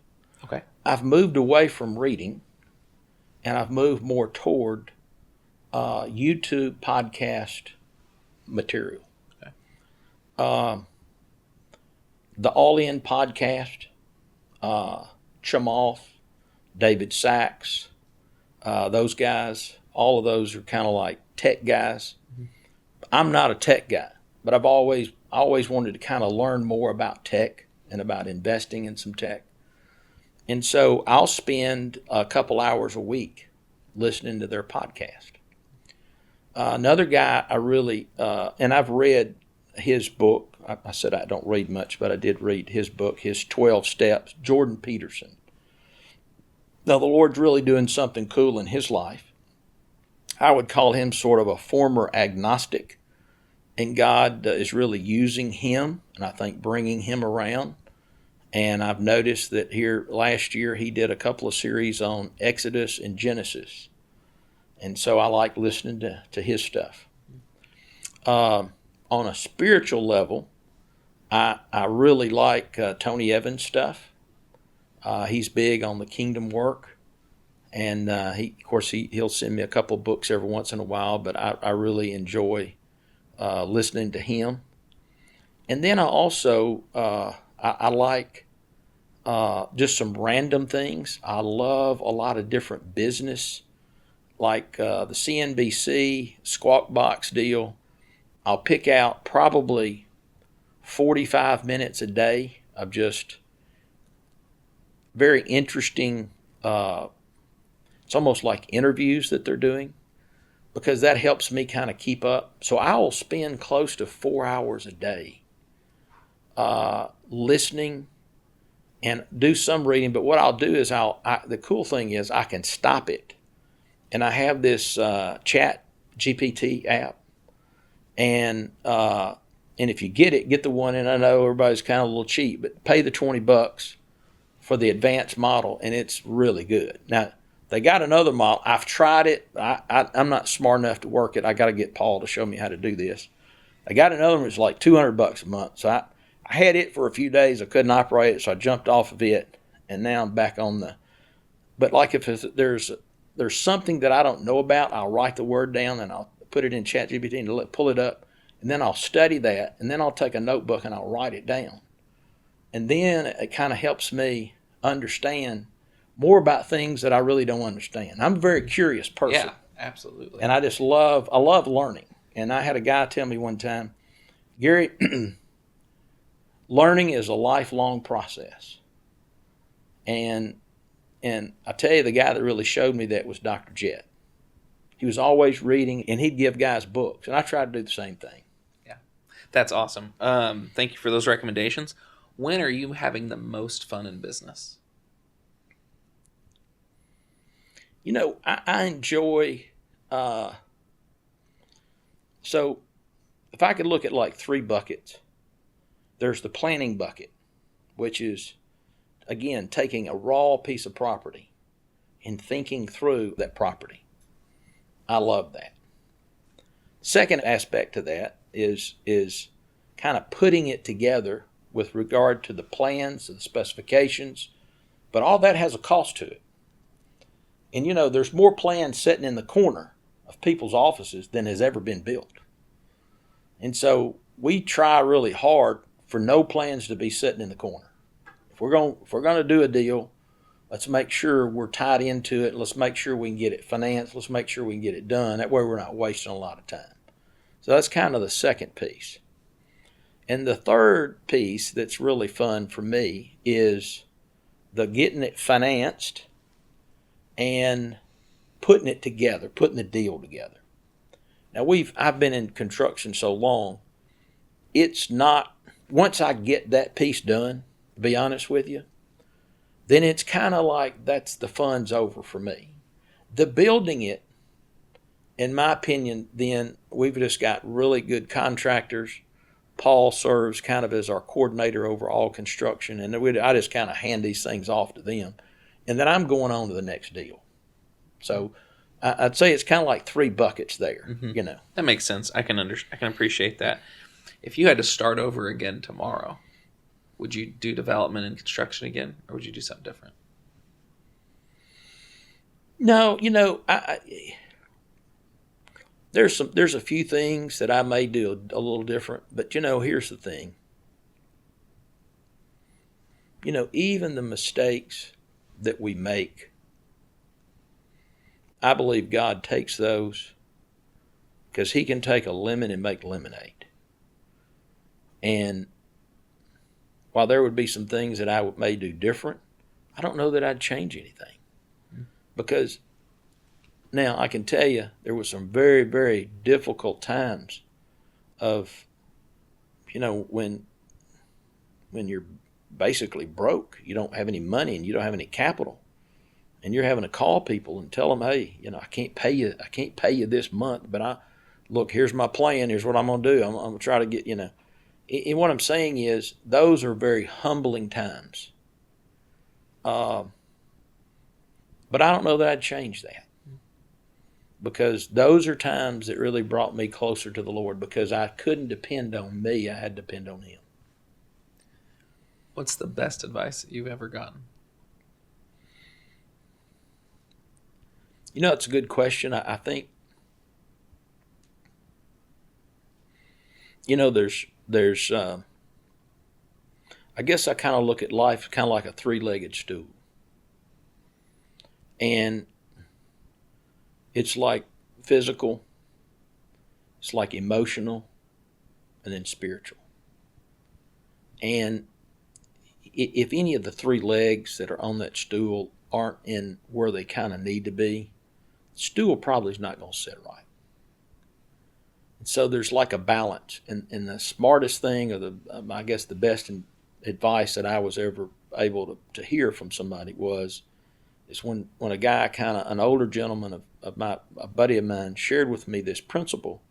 Okay. I've moved away from reading, and I've moved more toward YouTube podcast material. Okay. The All In podcast, Chamoff, David Sachs, those guys, all of those are kind of like tech guys. Mm-hmm. I'm not a tech guy, but I always wanted to kind of learn more about tech and about investing in some tech. And so I'll spend a couple hours a week listening to their podcast. Another guy I really, and I've read his book. I said I don't read much, but I did read his book, his 12 Steps, Jordan Peterson. Now, the Lord's really doing something cool in his life. I would call him sort of a former agnostic, and God is really using him, and I think bringing him around. And I've noticed that here last year he did a couple of series on Exodus and Genesis. And so I like listening to his stuff. On a spiritual level, I really like Tony Evans' stuff. He's big on the kingdom work. And he'll send me a couple of books every once in a while, but I really enjoy listening to him. And then I also, I like just some random things. I love a lot of different business like the CNBC Squawk Box deal, I'll pick out probably 45 minutes a day of just very interesting, it's almost like interviews that they're doing, because that helps me kind of keep up. So I will spend close to 4 hours a day listening and do some reading. But what I'll do is the cool thing is I can stop it. And I have this chat GPT app. And if you get the one, and I know everybody's kind of a little cheap, but pay the $20 for the advanced model, and it's really good. Now, they got another model. I've tried it. I'm not smart enough to work it. I got to get Paul to show me how to do this. They got another one that's like $200 a month. So I had it for a few days. I couldn't operate it, so I jumped off of it, and now I'm back on the. But like if there's something that I don't know about, I'll write the word down and I'll put it in ChatGPT and pull it up, and then I'll study that, and then I'll take a notebook and I'll write it down. And then it kind of helps me understand more about things that I really don't understand. I'm a very curious person. Yeah, absolutely. And I love learning. And I had a guy tell me one time, Gary, learning is a lifelong process. And I tell you, the guy that really showed me that was Dr. Jett. He was always reading, and he'd give guys books. And I try to do the same thing. Yeah, that's awesome. Thank you for those recommendations. When are you having the most fun in business? You know, I enjoy, so if I could look at like 3 buckets, there's the planning bucket, which is, again, taking a raw piece of property and thinking through that property. I love that. Second aspect to that is kind of putting it together with regard to the plans and the specifications, but all that has a cost to it. And you know, there's more plans sitting in the corner of people's offices than has ever been built. And so we try really hard for no plans to be sitting in the corner. If we're going to do a deal, let's make sure we're tied into it. Let's make sure we can get it financed. Let's make sure we can get it done. That way we're not wasting a lot of time. So that's kind of the second piece. And the third piece that's really fun for me is the getting it financed and putting it together, putting the deal together. Now I've been in construction so long, it's not, once I get that piece done, to be honest with you, then it's kind of like that's the fun's over for me. The building it, in my opinion, then we've just got really good contractors. Paul serves kind of as our coordinator over all construction, and I just kind of hand these things off to them, and then I'm going on to the next deal. So I'd say it's kind of like 3 buckets there. Mm-hmm. You know, that makes sense. I can appreciate that. If you had to start over again tomorrow, would you do development and construction again, or would you do something different? No, you know, there's a few things that I may do a little different, but you know, here's the thing. You know, even the mistakes that we make, I believe God takes those because He can take a lemon and make lemonade. And while there would be some things that I may do different, I don't know that I'd change anything. Because now I can tell you there were some very, very difficult times of, you know, when you're basically broke, you don't have any money and you don't have any capital, and you're having to call people and tell them, hey, you know, I can't pay you this month, but look, here's my plan, here's what I'm going to do. I'm going to try to get, you know. And what I'm saying is those are very humbling times. But I don't know that I'd change that, because those are times that really brought me closer to the Lord, because I couldn't depend on me. I had to depend on Him. What's the best advice that you've ever gotten? You know, it's a good question. I think, you know, there's I guess I kind of look at life kind of like a 3-legged stool. And It's like physical, it's like emotional, and then spiritual. And if any of the three legs that are on that stool aren't in where they kind of need to be, the stool probably is not going to sit right. And so there's like a balance. And the smartest thing, or I guess the best advice that I was ever able to hear from somebody is when a guy, an older gentleman a buddy of mine, shared with me this principle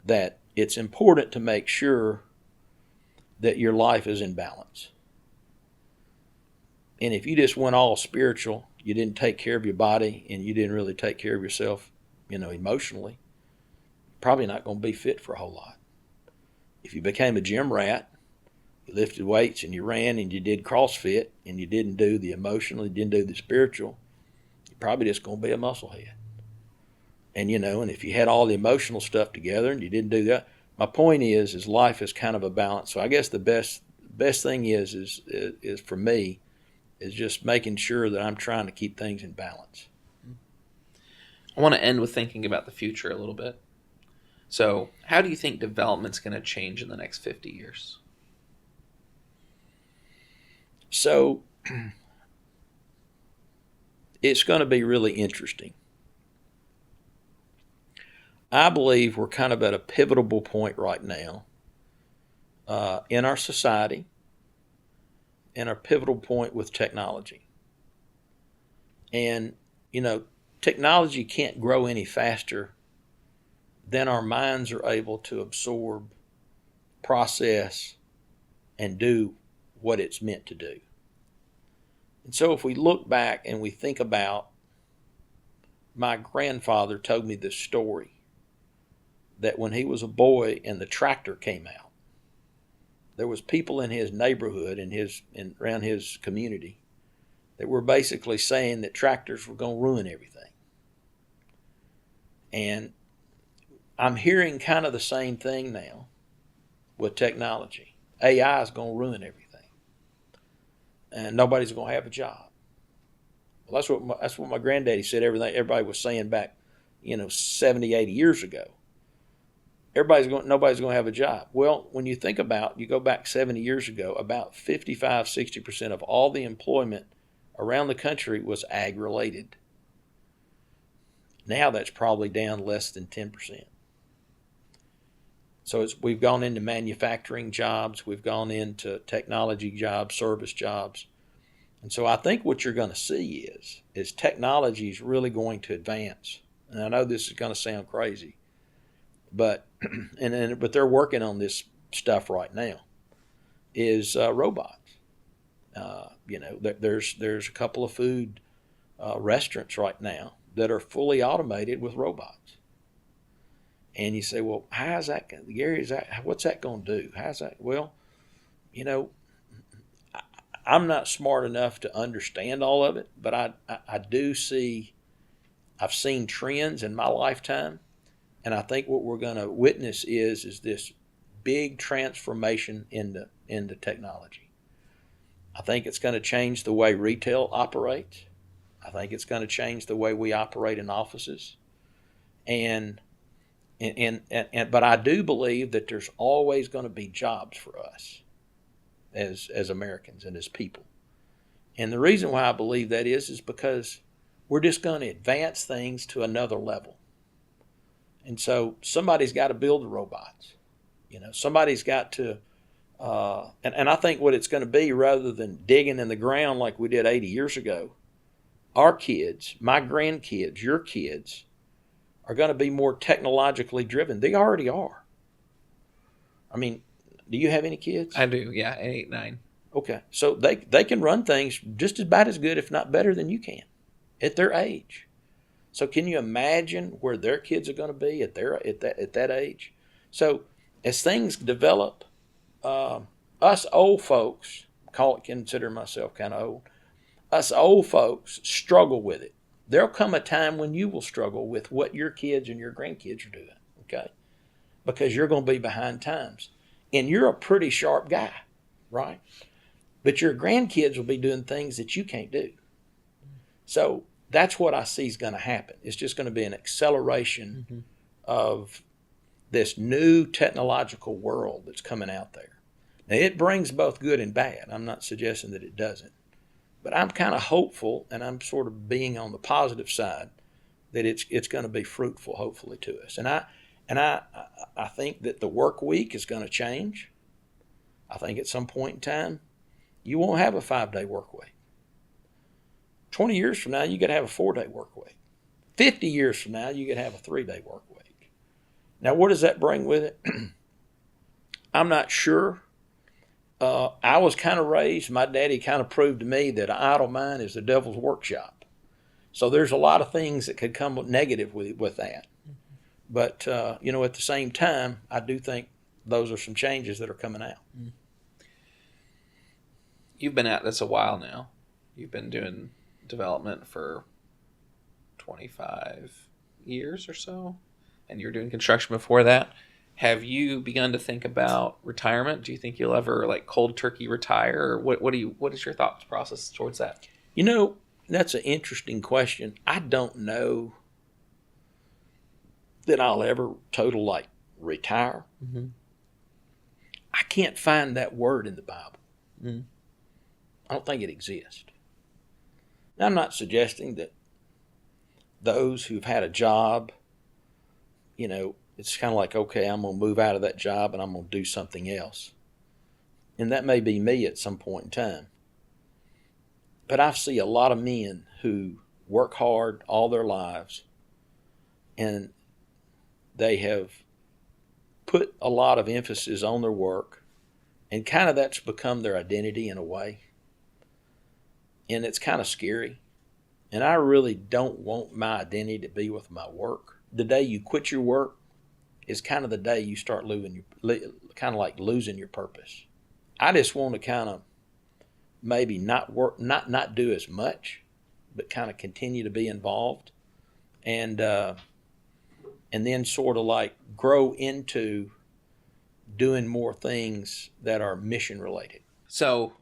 that it's important to make sure that your life is in balance. And if you just went all spiritual, you didn't take care of your body, and you didn't really take care of yourself, emotionally, you're probably not going to be fit for a whole lot. If you became a gym rat, you lifted weights and you ran and you did CrossFit and you didn't do the emotional, you didn't do the spiritual, you're probably just going to be a musclehead. And and if you had all the emotional stuff together and you didn't do that, my point is life is kind of a balance. So I guess the best thing is for me is just making sure that I'm trying to keep things in balance. I want to end with thinking about the future a little bit. So how do you think development's going to change in the next 50 years? So it's going to be really interesting. I believe we're kind of at a pivotal point right now in our society, and a pivotal point with technology. And, technology can't grow any faster than our minds are able to absorb, process, and do what it's meant to do. And so if we look back and we think about, my grandfather told me this story, that when he was a boy and the tractor came out, there was people in his neighborhood and around his community that were basically saying that tractors were going to ruin everything. And I'm hearing kind of the same thing now with technology. AI is going to ruin everything, and nobody's going to have a job. Well, that's what my granddaddy said. Everybody was saying back, 70, 80 years ago. Nobody's going to have a job. Well, when you think about, you go back 70 years ago, about 55, 60% of all the employment around the country was ag-related. Now that's probably down less than 10%. So we've gone into manufacturing jobs, we've gone into technology jobs, service jobs. And so I think what you're going to see is technology is really going to advance. And I know this is going to sound crazy, but they're working on this stuff right now, is robots. There's a couple of food restaurants right now that are fully automated with robots. And you say, well, how's that, Gary? What's that going to do? How's that? Well, I'm not smart enough to understand all of it, but I do see, I've seen trends in my lifetime. And I think what we're going to witness is this big transformation into technology. I think it's going to change the way retail operates. I think it's going to change the way we operate in offices. But I do believe that there's always going to be jobs for us as Americans and as people. And the reason why I believe that is because we're just going to advance things to another level. And so somebody's got to build the robots. Somebody's got to, and I think what it's going to be, rather than digging in the ground like we did 80 years ago, our kids, my grandkids, your kids, are going to be more technologically driven. They already are. I mean, do you have any kids? I do, yeah, 8, 9. Okay, so they can run things just about as good, if not better, than you can at their age. So can you imagine where their kids are going to be at that age? So as things develop, us old folks, consider myself kind of old, us old folks struggle with it. There'll come a time when you will struggle with what your kids and your grandkids are doing, okay? Because you're going to be behind times. And you're a pretty sharp guy, right? But your grandkids will be doing things that you can't do. So that's what I see is going to happen. It's just going to be an acceleration of this new technological world that's coming out there. Now, it brings both good and bad. I'm not suggesting that it doesn't. But I'm kind of hopeful, and I'm sort of being on the positive side, that it's going to be fruitful, hopefully, to us. And I think that the work week is going to change. I think at some point in time, you won't have a 5-day work week. 20 years from now, you got to have a 4-day work week. 50 years from now, you got to have a 3-day work week. Now, what does that bring with it? I'm not sure. I was kind of raised, my daddy kind of proved to me that an idle mind is the devil's workshop. So there's a lot of things that could come negative with that. But, at the same time, I do think those are some changes that are coming out. You've been at this a while now. You've been doing development for 25 years or so, and you were doing construction before that. Have you begun to think about retirement? Do you think you'll ever cold turkey retire, or what is your thought process towards that? That's an interesting question. I don't know that I'll ever total retire. Mm-hmm. I can't find that word in the Bible. Mm-hmm. I don't think it exists. Now, I'm not suggesting that those who've had a job, it's kind of like, okay, I'm going to move out of that job and I'm going to do something else. And that may be me at some point in time. But I see a lot of men who work hard all their lives, and they have put a lot of emphasis on their work, and kind of that's become their identity in a way. And it's kind of scary. And I really don't want my identity to be with my work. The day you quit your work is kind of the day you start losing your purpose. I just want to kind of maybe not work, not do as much, but kind of continue to be involved, and then sort of grow into doing more things that are mission related. So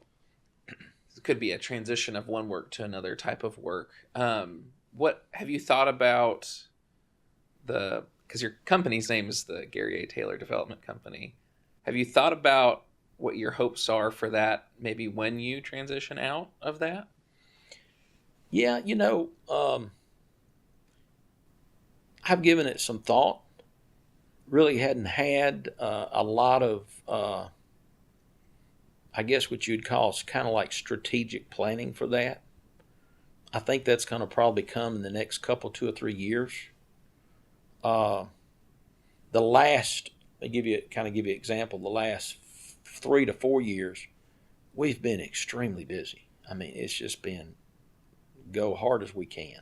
it could be a transition of one work to another type of work. What have you thought about because your company's name is the Gary A. Taylor Development Company. Have you thought about what your hopes are for that, maybe when you transition out of that? Yeah, I've given it some thought. Really hadn't had a lot of, I guess what you'd call kind of strategic planning for that. I think that's going to probably come in the next 2 or 3 years. Give you an example. The last 3 to 4 years, we've been extremely busy. I mean, it's just been go hard as we can.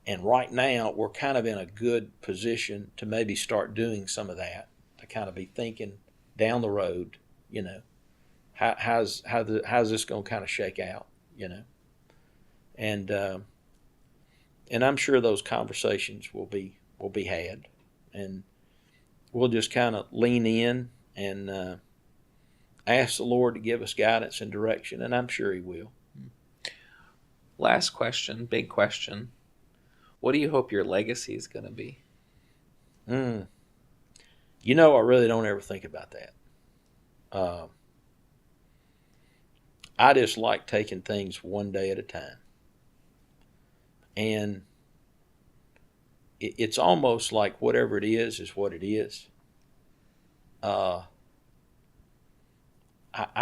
And right now, we're kind of in a good position to maybe start doing some of that, to kind of be thinking down the road, how's this going to kind of shake out, and I'm sure those conversations will be had, and we'll just kind of lean in and ask the Lord to give us guidance and direction, and I'm sure He will. Last question, big question. What do you hope your legacy is going to be? I really don't ever think about that. I just like taking things one day at a time. And it's almost like whatever it is what it is. I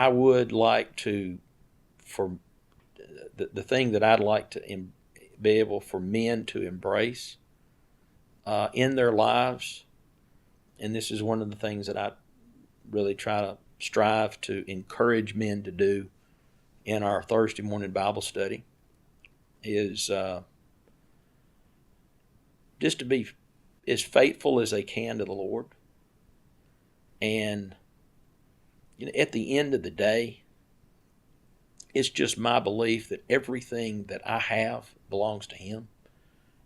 would like to, for the thing that I'd like to be able for men to embrace in their lives, and this is one of the things that I really try to strive to encourage men to do in our Thursday morning Bible study, is just to be as faithful as they can to the Lord. And at the end of the day, it's just my belief that everything that I have belongs to Him.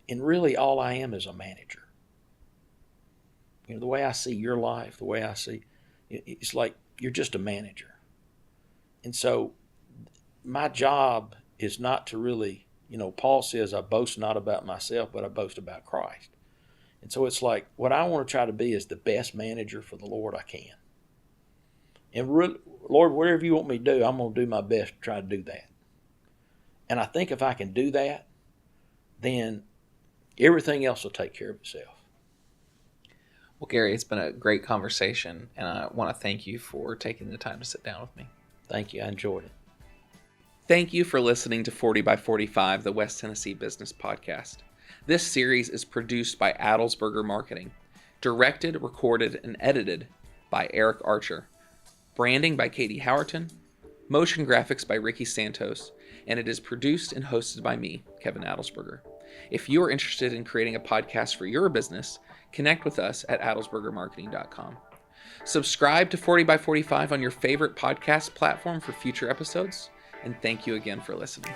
And really all I am is a manager. The way I see your life, the way I see, it's like you're just a manager. And so my job is not to really Paul says, I boast not about myself, but I boast about Christ. And so it's like, what I want to try to be is the best manager for the Lord I can. And Lord, whatever you want me to do, I'm going to do my best to try to do that. And I think if I can do that, then everything else will take care of itself. Well, Gary, it's been a great conversation, and I want to thank you for taking the time to sit down with me. Thank you. I enjoyed it. Thank you for listening to 40 by 45, the West Tennessee Business Podcast. This series is produced by Adelsberger Marketing, directed, recorded, and edited by Eric Archer, branding by Katie Howerton, motion graphics by Ricky Santos, and it is produced and hosted by me, Kevin Adelsberger. If you are interested in creating a podcast for your business, connect with us at adelsbergermarketing.com. Subscribe to 40 by 45 on your favorite podcast platform for future episodes, and thank you again for listening.